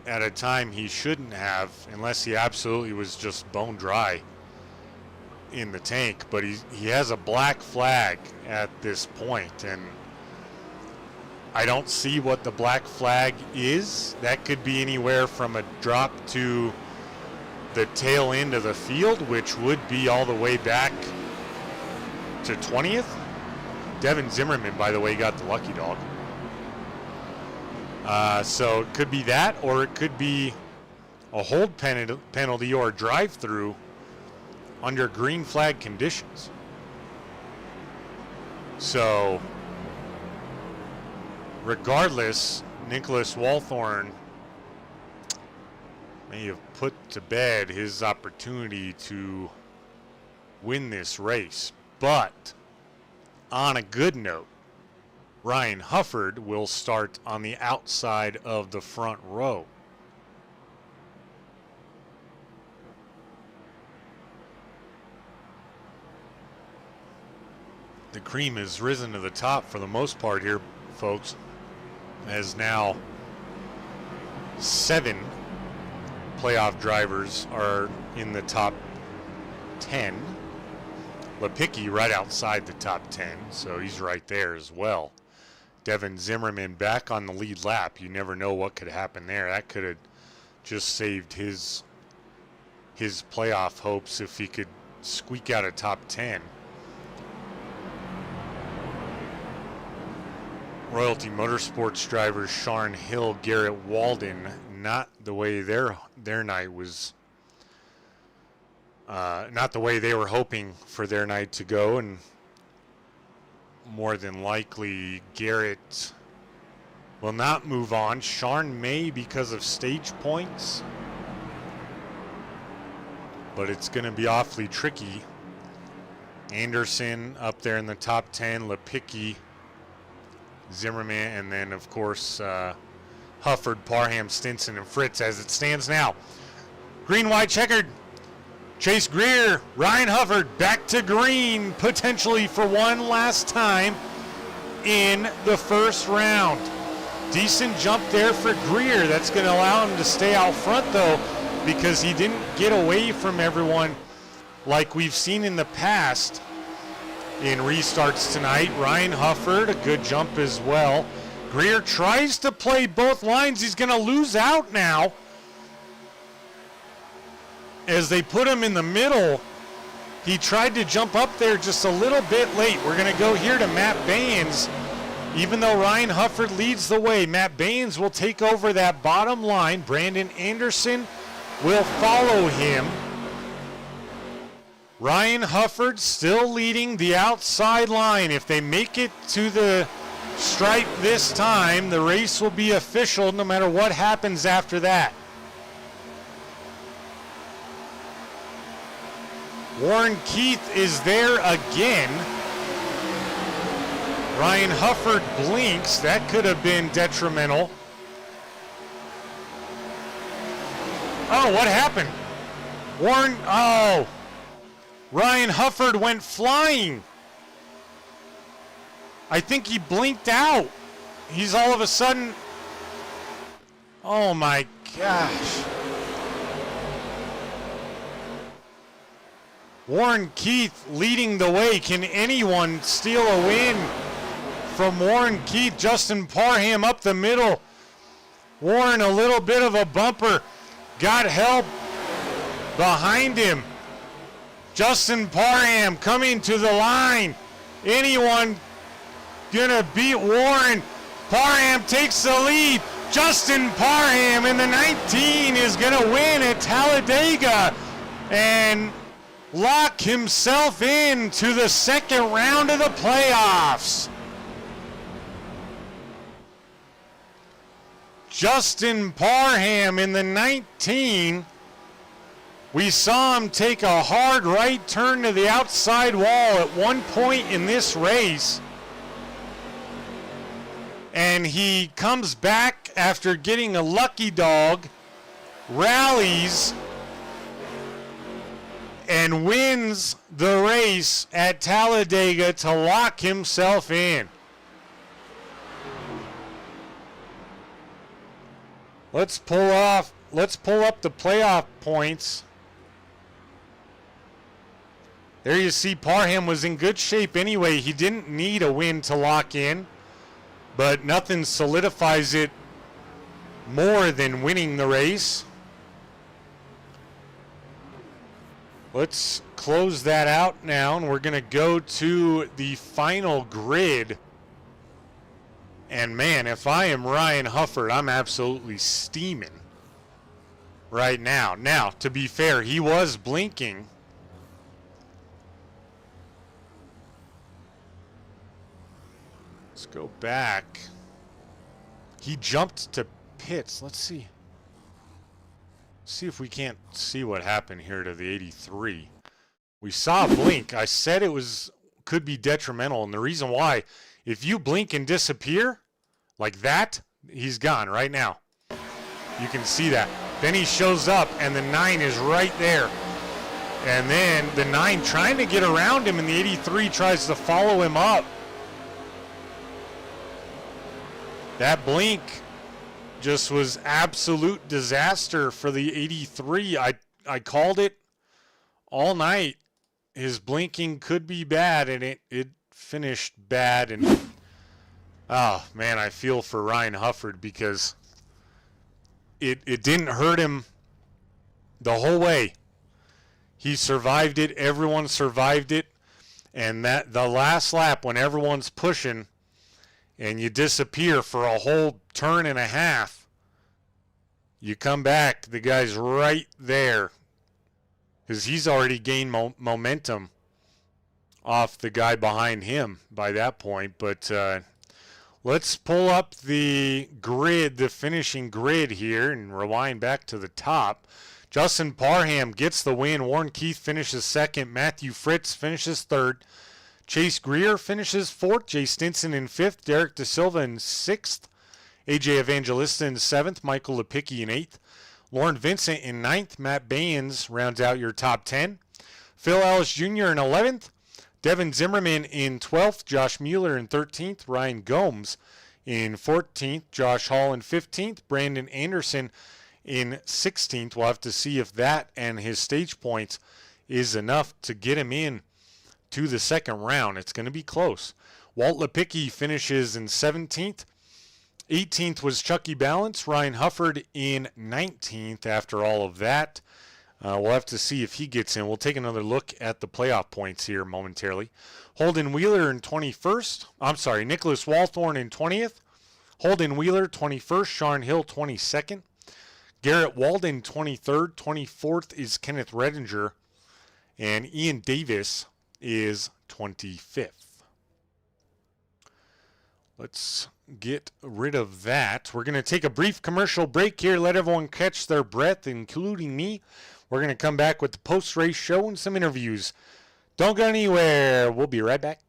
[SPEAKER 1] at a time he shouldn't have, unless he absolutely was just bone dry in the tank. But he has a black flag at this point, and I don't see what the black flag is. That could be anywhere from a drop to the tail end of the field, which would be all the way back to 20th. Devin Zimmerman, by the way, got the lucky dog. So it could be that, or it could be a hold penalty or a drive-through under green flag conditions. So regardless, Nicholas Walthorn may have put to bed his opportunity to win this race. But on a good note, Ryan Hufford will start on the outside of the front row. The cream has risen to the top for the most part here, folks, as now 7 playoff drivers are in the top 10. Lipicki right outside the top 10, so he's right there as well. Devin Zimmerman back on the lead lap. You never know what could happen there. That could have just saved his playoff hopes if he could squeak out a top 10. Royalty Motorsports drivers Sharon Hill, Garrett Walden, not the way their night was, not the way they were hoping for their night to go, and more than likely Garrett will not move on. Sharon may because of stage points, but it's going to be awfully tricky. Anderson up there in the top 10, Lipicki, Zimmerman, and then of course Hufford, Parham, Stinson, and Fritz as it stands now. Green, white, checkered. Chase Greer, Ryan Hufford back to green, potentially for one last time in the first round. Decent jump there for Greer. That's going to allow him to stay out front, though, because he didn't get away from everyone like we've seen in the past in restarts tonight. Ryan Hufford, a good jump as well. Greer tries to play both lines. He's going to lose out now as they put him in the middle. He tried to jump up there just a little bit late. We're going to go here to Matt Baines. Even though Ryan Hufford leads the way, Matt Baines will take over that bottom line. Brandon Anderson will follow him. Ryan Hufford still leading the outside line. If they make it to the stripe this time, the race will be official no matter what happens after that. Warren Keith is there again. Ryan Hufford blinks. That could have been detrimental. Oh, what happened? Ryan Hufford went flying. I think he blinked out. He's all of a sudden, oh my gosh. Warren Keith leading the way. Can anyone steal a win from Warren Keith? Justin Parham up the middle. Warren a little bit of a bumper. Got help behind him. Justin Parham coming to the line. Anyone gonna beat Warren? Parham takes the lead. Justin Parham in the 19 is gonna win at Talladega and lock himself in to the second round of the playoffs. Justin Parham in the 19. We saw him take a hard right turn to the outside wall at one point in this race. And he comes back after getting a lucky dog, rallies, and wins the race at Talladega to lock himself in. Let's pull up the playoff points. There you see Parham was in good shape anyway. He didn't need a win to lock in, but nothing solidifies it more than winning the race. Let's close that out now, and we're going to go to the final grid. And man, if I am Ryan Hufford, I'm absolutely steaming right now. Now, to be fair, he was blinking. Let's go back. He jumped to pits. Let's see. See if we can't see what happened here to the 83. We saw a blink. I said it could be detrimental, and the reason why, if you blink and disappear like that, he's gone right now. You can see that. Then he shows up, and the 9 is right there. And then the 9 trying to get around him, and the 83 tries to follow him up. That blink just was absolute disaster for the 83. I called it all night. His blinking could be bad, and it finished bad. And oh man, I feel for Ryan Hufford because it didn't hurt him the whole way. He survived it. Everyone survived it. And that the last lap when everyone's pushing and you disappear for a whole turn and a half, you come back, the guy's right there because he's already gained momentum off the guy behind him by that point. But let's pull up the grid, the finishing grid here, and rewind back to the top. Justin Parham gets the win. Warren Keith finishes second. Matthew Fritz finishes third. Chase Greer finishes fourth. Jay Stinson in fifth. Derek De Silva in sixth. AJ Evangelista in seventh. Michael Lepicki in eighth. Lauren Vincent in ninth. Matt Baines rounds out your top 10. Phil Ellis Jr. in 11th. Devin Zimmerman in 12th. Josh Mueller in 13th. Ryan Gomes in 14th. Josh Hall in 15th. Brandon Anderson in 16th. We'll have to see if that and his stage points is enough to get him in to the second round. It's going to be close. Walt Lepicki finishes in 17th. 18th was Chucky Balance. Ryan Hufford in 19th after all of that. We'll have to see if he gets in. We'll take another look at the playoff points here momentarily. Holden Wheeler in 21st. I'm sorry, Nicholas Walthorn in 20th. Holden Wheeler 21st. Sean Hill 22nd. Garrett Walden 23rd. 24th is Kenneth Redinger. And Ian Davis is 25th. Let's get rid of that. We're going to take a brief commercial break here, let everyone catch their breath, including me. We're going to come back with the post-race show and some interviews. Don't go anywhere. We'll be right back.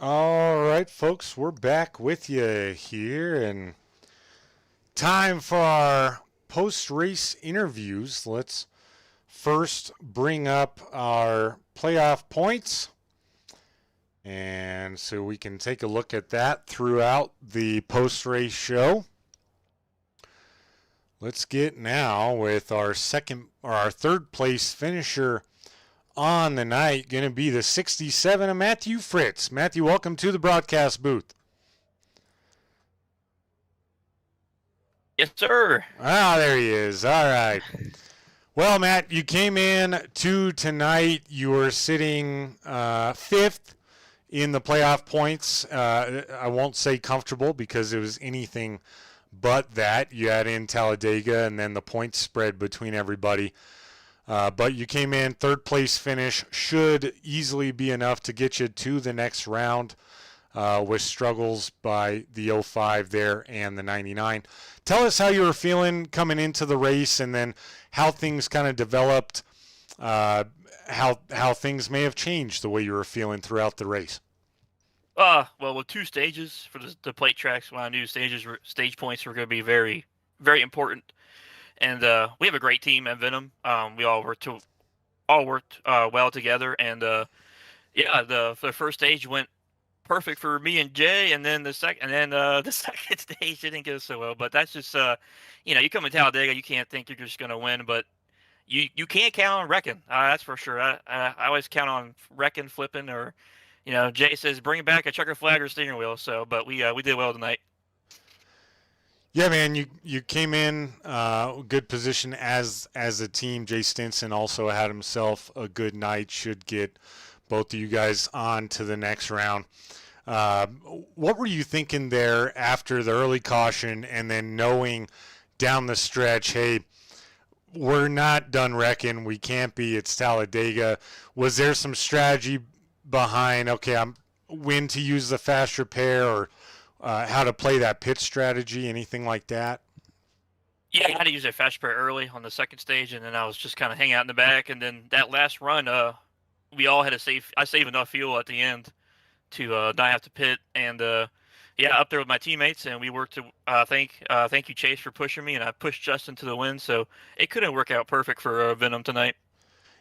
[SPEAKER 1] All right, folks, we're back with you here, and time for our post-race interviews. Let's first bring up our playoff points, and so we can take a look at that throughout the post-race show. Let's get now with our third place finisher on the night, going to be the 67 of Matthew Fritz. Matthew, welcome to the broadcast booth.
[SPEAKER 5] Yes, sir.
[SPEAKER 1] Ah, there he is. All right. Well, Matt, you came in to tonight. You were sitting fifth in the playoff points. I won't say comfortable because it was anything but that. You had in Talladega and then the points spread between everybody. But you came in third place finish, should easily be enough to get you to the next round with struggles by the 05 there and the 99. Tell us how you were feeling coming into the race, and then how things kind of developed, how things may have changed the way you were feeling throughout the race.
[SPEAKER 5] Well, with two stages for the plate tracks, when I knew stage points were going to be very, very important. And we have a great team at Venom. We all worked well together, and the first stage went perfect for me and Jay, and then the second stage didn't go so well. But that's just you come to Talladega, you can't think you're just going to win, but you can't count on wrecking. That's for sure. I always count on wrecking, flipping, or Jay says bring back a checker flag or steering wheel. So, but we did well tonight.
[SPEAKER 1] Yeah, man, you came in good position as a team. Jay Stinson also had himself a good night. Should get both of you guys on to the next round. What were you thinking there after the early caution, and then knowing down the stretch, hey, we're not done wrecking. We can't be. It's Talladega. Was there some strategy behind, okay, when to use the fast repair, or how to play that pit strategy, anything like that?
[SPEAKER 5] Yeah, I had to use that fast repair early on the second stage, and then I was just kind of hanging out in the back. And then that last run, we all had to save enough fuel at the end to not have to pit. And up there with my teammates, and we worked to thank you, Chase, for pushing me, and I pushed Justin to the win. So it couldn't work out perfect for Venom tonight.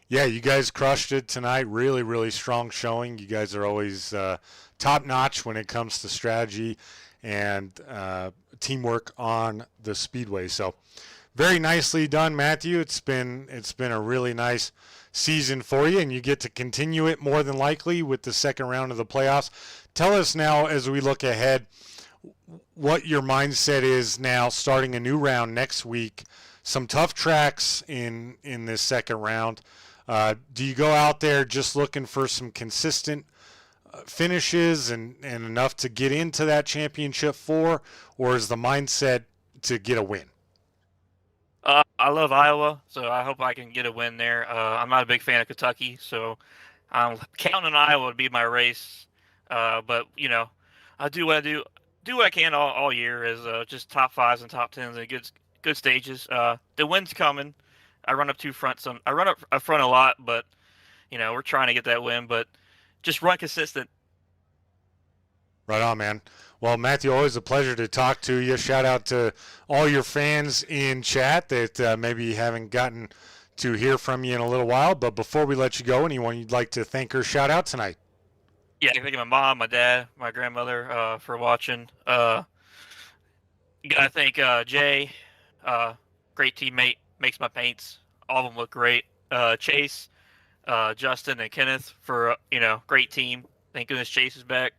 [SPEAKER 1] Yeah, you guys crushed it tonight. Really, really strong showing. You guys are always top-notch when it comes to strategy and teamwork on the speedway. So very nicely done, Matthew. It's been a really nice season for you, and you get to continue it more than likely with the second round of the playoffs. Tell us now, as we look ahead, what your mindset is now starting a new round next week. Some tough tracks in this second round. Do you go out there just looking for some consistent finishes and enough to get into that championship four, or is the mindset to get a win?
[SPEAKER 5] I love Iowa, so I hope I can get a win there. I'm not a big fan of Kentucky, so I'm counting on Iowa to be my race. But I do what I can all year, is just top fives and top tens and good stages. The win's coming. I run up front a lot, but we're trying to get that win. But just run consistent.
[SPEAKER 1] Right on, man. Well, Matthew, always a pleasure to talk to you. Shout out to all your fans in chat that maybe haven't gotten to hear from you in a little while. But before we let you go, anyone you'd like to thank or shout out tonight?
[SPEAKER 5] Yeah, I thank my mom, my dad, my grandmother for watching. Gotta thank Jay, great teammate, makes my paints. All of them look great. Chase, Justin, and Kenneth for great team. Thank goodness Chase is back.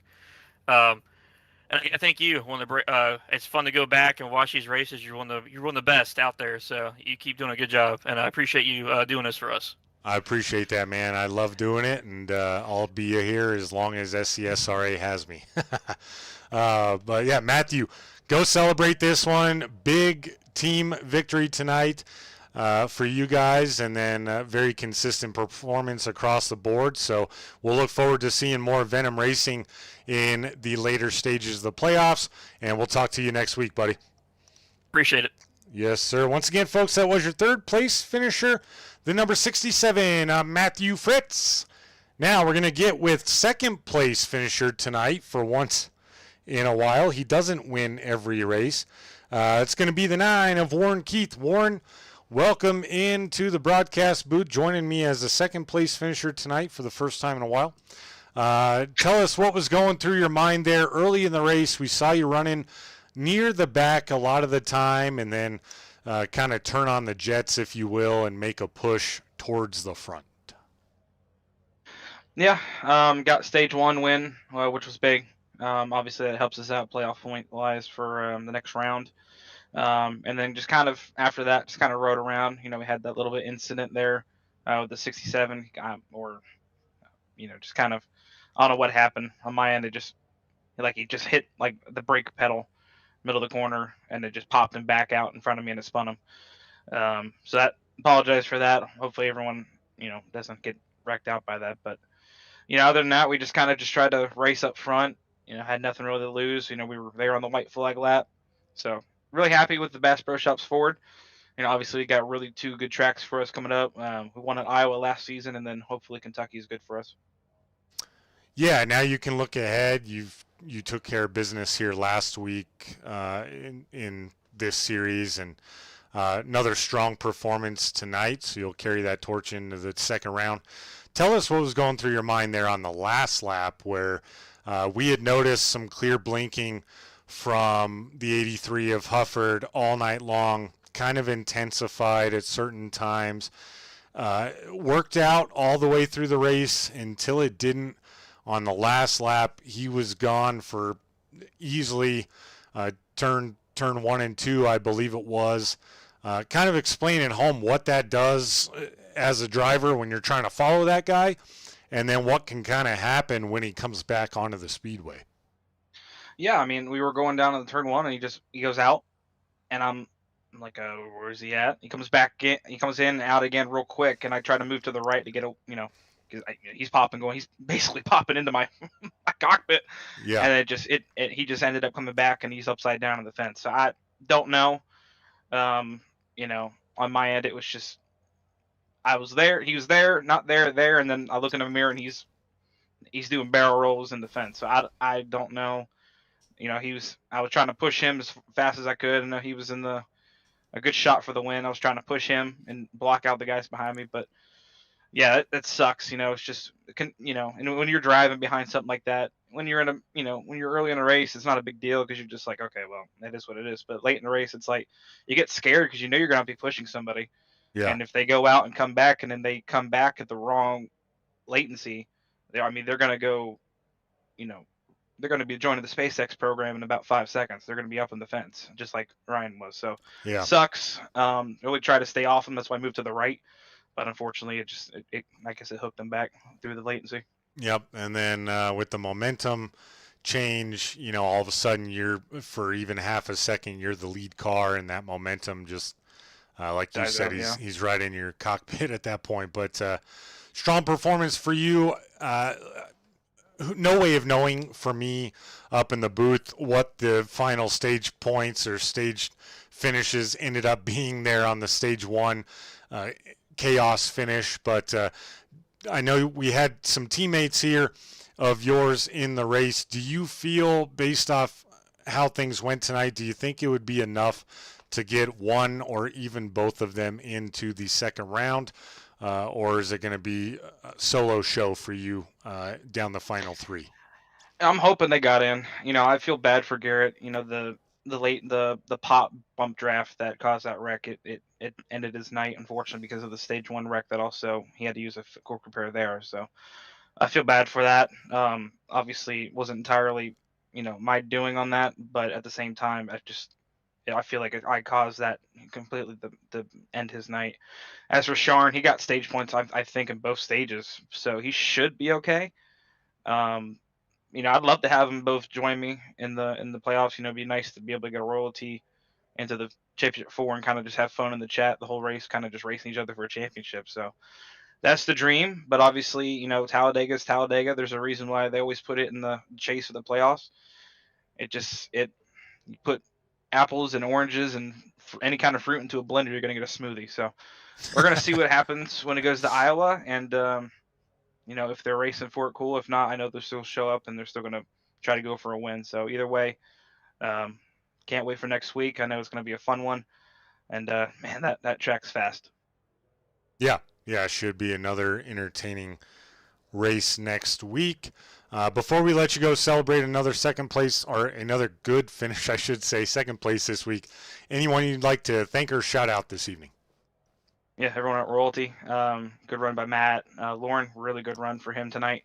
[SPEAKER 5] And I thank you. It's fun to go back and watch these races. You're one of the best out there, so you keep doing a good job, and I appreciate you doing this for us.
[SPEAKER 1] I appreciate that, man. I love doing it, and I'll be here as long as SCSRA has me. But yeah, Matthew, go celebrate this one. Big team victory tonight for you guys, and then very consistent performance across the board. So we'll look forward to seeing more Venom racing in the later stages of the playoffs, and we'll talk to you next week, buddy.
[SPEAKER 5] Appreciate it.
[SPEAKER 1] Yes, sir. Once again, folks, that was your third place finisher, the number 67, Matthew Fritz. Now we're going to get with second place finisher tonight for once in a while. He doesn't win every race. It's going to be the 9 of Warren Keith. Warren, welcome into the broadcast booth, joining me as the second place finisher tonight for the first time in a while. Tell us what was going through your mind there early in the race. We saw you running near the back a lot of the time, and then kind of turn on the jets, if you will, and make a push towards the front.
[SPEAKER 6] Yeah, got stage 1 win, which was big. Obviously, that helps us out playoff point wise for the next round. And then just kind of after that, just kind of rode around. We had that little bit incident there with the 67, just kind of, I don't know what happened on my end. It just hit like the brake pedal, middle of the corner, and it just popped him back out in front of me and it spun him. So that apologize for that. Hopefully everyone doesn't get wrecked out by that, but. Other than that, we just kind of tried to race up front. Had nothing really to lose. We were there on the white flag lap. So really happy with the Bass Pro Shops Ford. Obviously we got really 2 good tracks for us coming up. We won at Iowa last season, and then hopefully Kentucky is good for us.
[SPEAKER 1] Yeah, now you can look ahead. You took care of business here last week in this series, and another strong performance tonight. So you'll carry that torch into the second round. Tell us what was going through your mind there on the last lap, where we had noticed some clear blinking from the 83 of Hufford all night long, kind of intensified at certain times. Worked out all the way through the race until it didn't. On the last lap, he was gone for easily turn 1 and 2, I believe it was. Kind of explain at home what that does as a driver when you're trying to follow that guy, and then what can kind of happen when he comes back onto the speedway.
[SPEAKER 6] Yeah, I mean, we were going down to the turn 1, and he goes out, and I'm like, where is he at? He comes back in, he comes in and out again real quick, and I try to move to the right to get because he's he's basically popping into my my cockpit.
[SPEAKER 1] Yeah.
[SPEAKER 6] And he just ended up coming back, and he's upside down on the fence. So I don't know. On my end, it was just, I was there, he was there, not there, and then I look in the mirror and he's doing barrel rolls in the fence. So I don't know. I was trying to push him as fast as I could, and he was in a good shot for the win. I was trying to push him and block out the guys behind me, but yeah, that sucks. It's just, and when you're driving behind something like that, when you're when you're early in a race, it's not a big deal because you're just like, okay, well, that is what it is. But late in the race, it's like you get scared because you're going to be pushing somebody.
[SPEAKER 1] Yeah.
[SPEAKER 6] And if they go out and come back, and then they come back at the wrong latency, they're going to go, they're going to be joining the SpaceX program in about 5 seconds. They're going to be up on the fence, just like Ryan was. So
[SPEAKER 1] yeah,
[SPEAKER 6] sucks. Really try to stay off them. That's why I moved to the right. But unfortunately, I guess it hooked them back through the latency.
[SPEAKER 1] Yep. And then with the momentum change, all of a sudden for even half a second, you're the lead car, and that momentum just, like you said, he's right in your cockpit at that point. But strong performance for you. No way of knowing for me up in the booth what the final stage points or stage finishes ended up being there on the stage 1 chaos finish. But I know we had some teammates here of yours in the race. Do you feel, based off how things went tonight, do you think it would be enough to get one or even both of them into the second round? Or is it going to be a solo show for you down the final 3?
[SPEAKER 6] I'm hoping they got in. I feel bad for Garrett. The pop bump draft that caused that wreck. It ended his night, unfortunately, because of the stage 1 wreck that also he had to use a cork repair there. So I feel bad for that. Obviously, it wasn't entirely my doing on that, but at the same time, I feel like I caused that completely to end his night. As for Sharn, he got stage points, I think, in both stages, so he should be okay. I'd love to have them both join me in the playoffs. It'd be nice to be able to get a royalty into the championship 4 and kind of just have fun in the chat the whole race, kind of just racing each other for a championship. So that's the dream. But obviously, Talladega is Talladega. There's a reason why they always put it in the chase of the playoffs. You put apples and oranges and any kind of fruit into a blender, you're going to get a smoothie. So we're going to see what happens when it goes to Iowa. And if they're racing for it, cool. If not, I know they'll still show up and they're still going to try to go for a win. So either way, can't wait for next week. I know it's going to be a fun one. And man, that track's fast.
[SPEAKER 1] Yeah, it should be another entertaining race next week. Before we let you go celebrate another second place, or another good finish, I should say, second place this week, anyone you'd like to thank or shout out this evening?
[SPEAKER 6] Yeah, everyone at Royalty. Good run by Matt. Lauren, really good run for him tonight.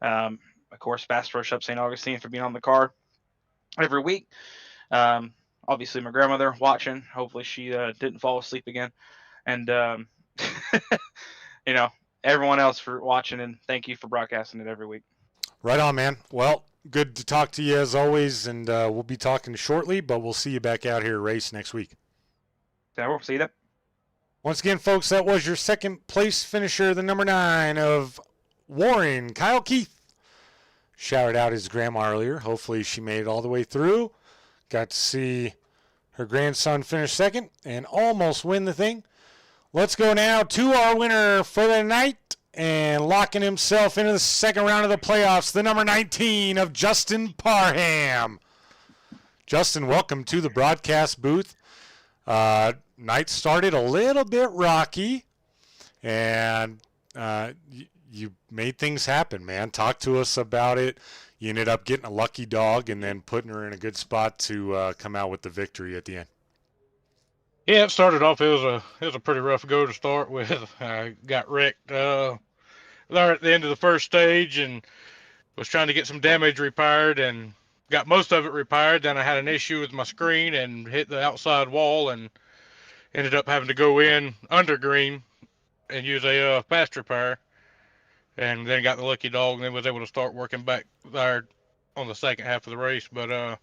[SPEAKER 6] Of course, Fast Rush up St. Augustine for being on the car every week. Obviously, my grandmother watching. Hopefully, she didn't fall asleep again. And, everyone else for watching, and thank you for broadcasting it every week.
[SPEAKER 1] Right on, man. Well, good to talk to you as always, and we'll be talking shortly, but we'll see you back out here at race next week.
[SPEAKER 6] Yeah, we'll see you then.
[SPEAKER 1] Once again, folks, that was your second place finisher, the number 9 of Warren, Kyle Keith. Shouted out his grandma earlier. Hopefully she made it all the way through. Got to see her grandson finish second and almost win the thing. Let's go now to our winner for the night and locking himself into the second round of the playoffs, the number 19 of Justin Parham. Justin, welcome to the broadcast booth. Night started a little bit rocky, and you made things happen, man. Talk to us about it. You ended up getting a lucky dog and then putting her in a good spot to come out with the victory at the end.
[SPEAKER 7] Yeah, it started off. It was a pretty rough go to start with. I got wrecked there at the end of the first stage and was trying to get some damage repaired and got most of it repaired. Then I had an issue with my screen and hit the outside wall and ended up having to go in under green and use a fast repair. And then got the lucky dog and then was able to start working back there on the second half of the race. But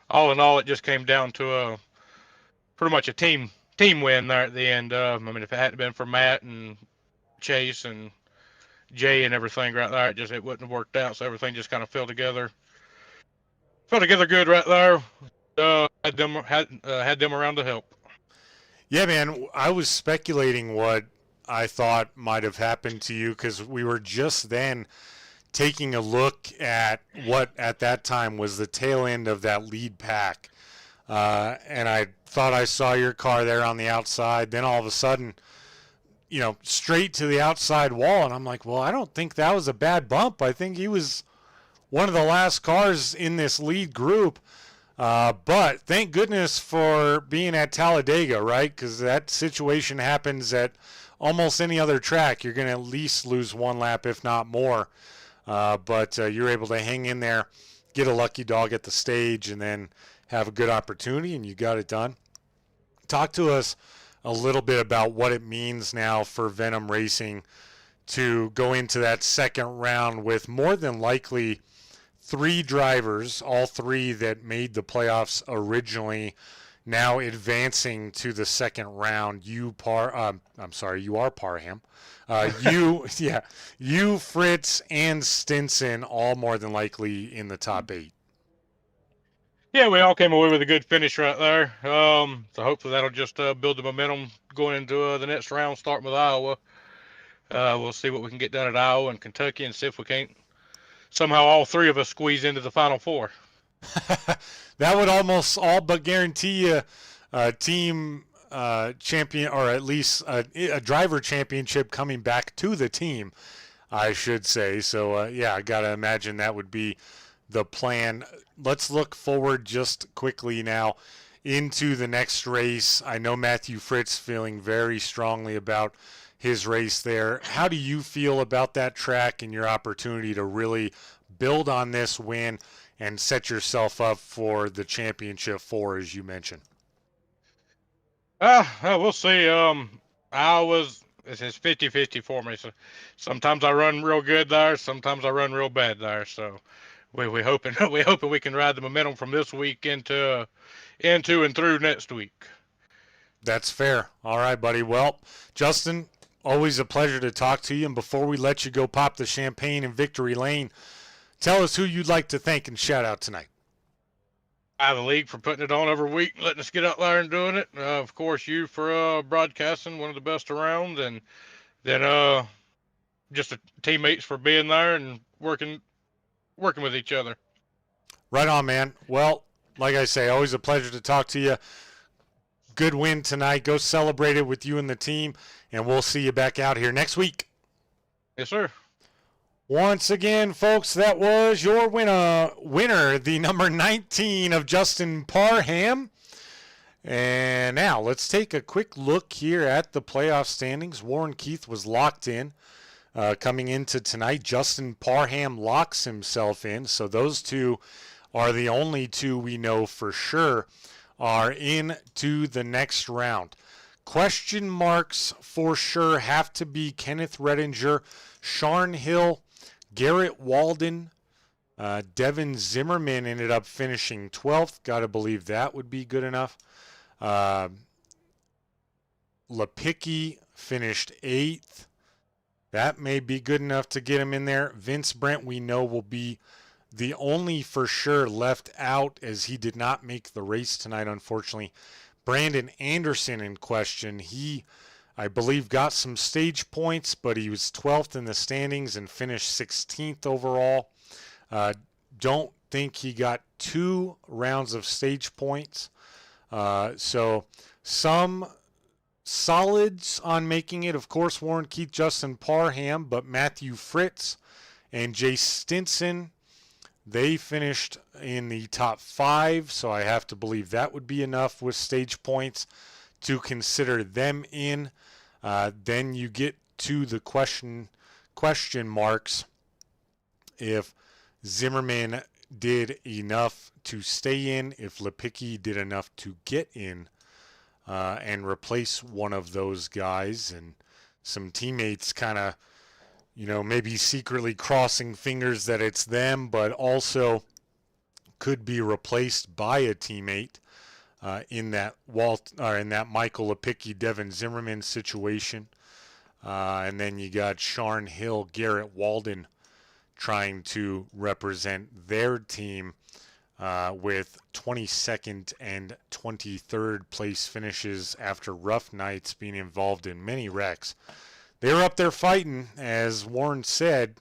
[SPEAKER 7] all in all, it just came down to pretty much a team win there at the end. I mean, if it hadn't been for Matt and Chase and Jay and everything right there, it wouldn't have worked out. So everything just kind of fell together good right there. Had them around to help.
[SPEAKER 1] Yeah, man, I was speculating what I thought might have happened to you because we were just then taking a look at what at that time was the tail end of that lead pack. And I thought I saw your car there on the outside. Then all of a sudden, straight to the outside wall. And I'm like, well, I don't think that was a bad bump. I think he was one of the last cars in this lead group. But thank goodness for being at Talladega, right? Because that situation happens at almost any other track. You're going to at least lose one lap, if not more. But you're able to hang in there, get a lucky dog at the stage, and then have a good opportunity, and you got it done. Talk to us a little bit about what it means now for Venom Racing to go into that second round with more than likely 3 drivers, all 3 that made the playoffs originally, now advancing to the second round. You are Parham. You, Fritz, and Stinson, all more than likely in the top 8.
[SPEAKER 7] Yeah, we all came away with a good finish right there. So hopefully that'll just build the momentum going into the next round, starting with Iowa. We'll see what we can get done at Iowa and Kentucky and see if we can't somehow all 3 of us squeeze into the Final 4.
[SPEAKER 1] That would almost all but guarantee you a team champion, or at least a driver championship coming back to the team, I should say. So, I got to imagine that would be the plan. Let's look forward just quickly now into the next race. I know Matthew Fritz feeling very strongly about his race there. How do you feel about that track and your opportunity to really build on this win and set yourself up for the championship 4, as you mentioned?
[SPEAKER 7] We'll see. It's 50-50 for me. So sometimes I run real good there, sometimes I run real bad there. So we hoping we can ride the momentum from this week into and through next week.
[SPEAKER 1] That's fair. All right, buddy. Well, Justin, always a pleasure to talk to you. And before we let you go pop the champagne in Victory Lane, tell us who you'd like to thank and shout out tonight.
[SPEAKER 7] The league for putting it on every week, letting us get out there and doing it. Of course, you for broadcasting, one of the best around, and then just teammates for being there and working with each other.
[SPEAKER 1] Right on, man. Well, like I say, always a pleasure to talk to you. Good win tonight. Go celebrate it with you and the team, and we'll see you back out here next week.
[SPEAKER 7] Yes, sir.
[SPEAKER 1] Once again, folks, that was your winner, the number 19 of Justin Parham. And now let's take a quick look here at the playoff standings. Warren Keith was locked in coming into tonight. Justin Parham locks himself in. So those two are the only two we know for sure are into the next round. Question marks for sure have to be Kenneth Redinger, Sharn Hill, Garrett Walden. Devin Zimmerman ended up finishing 12th. Got to believe that would be good enough. Lepicki finished 8th. That may be good enough to get him in there. Vince Brent, we know, will be the only for sure left out as he did not make the race tonight, unfortunately. Brandon Anderson in question. He, I believe, got some stage points, but he was 12th in the standings and finished 16th overall. Don't think he got 2 rounds of stage points. So some solids on making it. Of course, Warren Keith, Justin Parham, but Matthew Fritz and Jay Stinson, they finished in the top 5. So I have to believe that would be enough with stage points to consider them in. Then you get to the question marks. If Zimmerman did enough to stay in, if Lepicki did enough to get in and replace one of those guys, and some teammates kind of, maybe secretly crossing fingers that it's them, but also could be replaced by a teammate in that Michael Lepicki, Devin Zimmerman situation. And then you got Sharn Hill, Garrett Walden trying to represent their team with 22nd and 23rd place finishes after rough nights, being involved in many wrecks. They were up there fighting, as Warren said.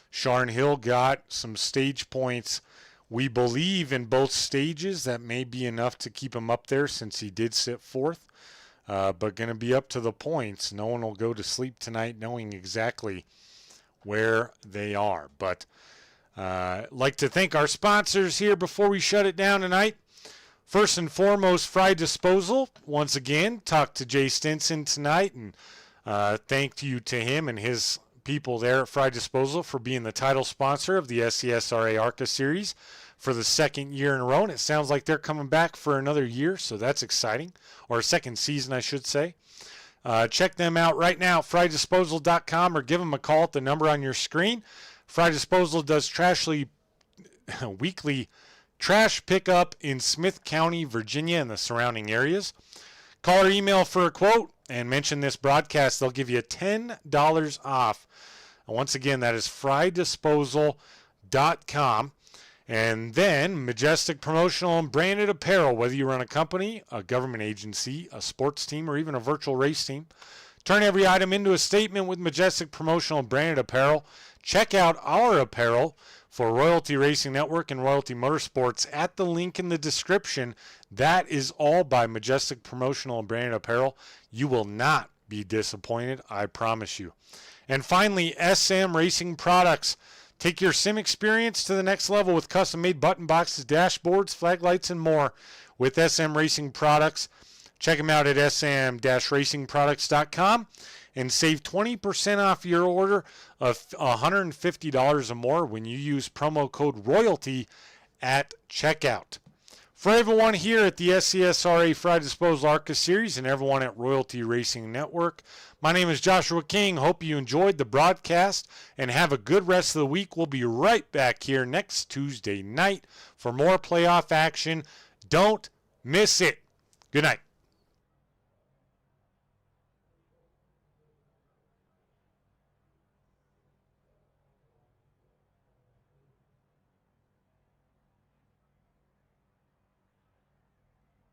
[SPEAKER 1] Sharn Hill got some stage points, we believe, in both stages. That may be enough to keep him up there since he did sit 4th. But going to be up to the points. No one will go to sleep tonight knowing exactly where they are. But like to thank our sponsors here before we shut it down tonight. First and foremost, Frye Disposal. Once again, talked to Jay Stinson tonight, and thank you to him and his people there at Frye Disposal for being the title sponsor of the SCSRA ARCA series for the 2nd year in a row. And it sounds like they're coming back for another year, so that's exciting. Or a 2nd season, I should say. Check them out right now, FryeDisposal.com, or give them a call at the number on your screen. Frye Disposal does weekly trash pickup in Smith County, Virginia, and the surrounding areas. Call or email for a quote and mention this broadcast. They'll give you $10 off. And once again, that is FryeDisposal.com. And then Majestic Promotional and Branded Apparel, whether you run a company, a government agency, a sports team, or even a virtual race team. Turn every item into a statement with Majestic Promotional and Branded Apparel. Check out our apparel for Royalty Racing Network and Royalty Motorsports at the link in the description. That is all by Majestic Promotional and Branded Apparel. You will not be disappointed, I promise you. And finally, SM Racing Products. Take your sim experience to the next level with custom-made button boxes, dashboards, flag lights, and more with SM Racing Products. Check them out at sm-racingproducts.com and save 20% off your order of $150 or more when you use promo code ROYALTY at checkout. For everyone here at the SCSRA Frye Disposal ARCA Series and everyone at Royalty Racing Network, my name is Joshua King. Hope you enjoyed the broadcast and have a good rest of the week. We'll be right back here next Tuesday night for more playoff action. Don't miss it. Good night.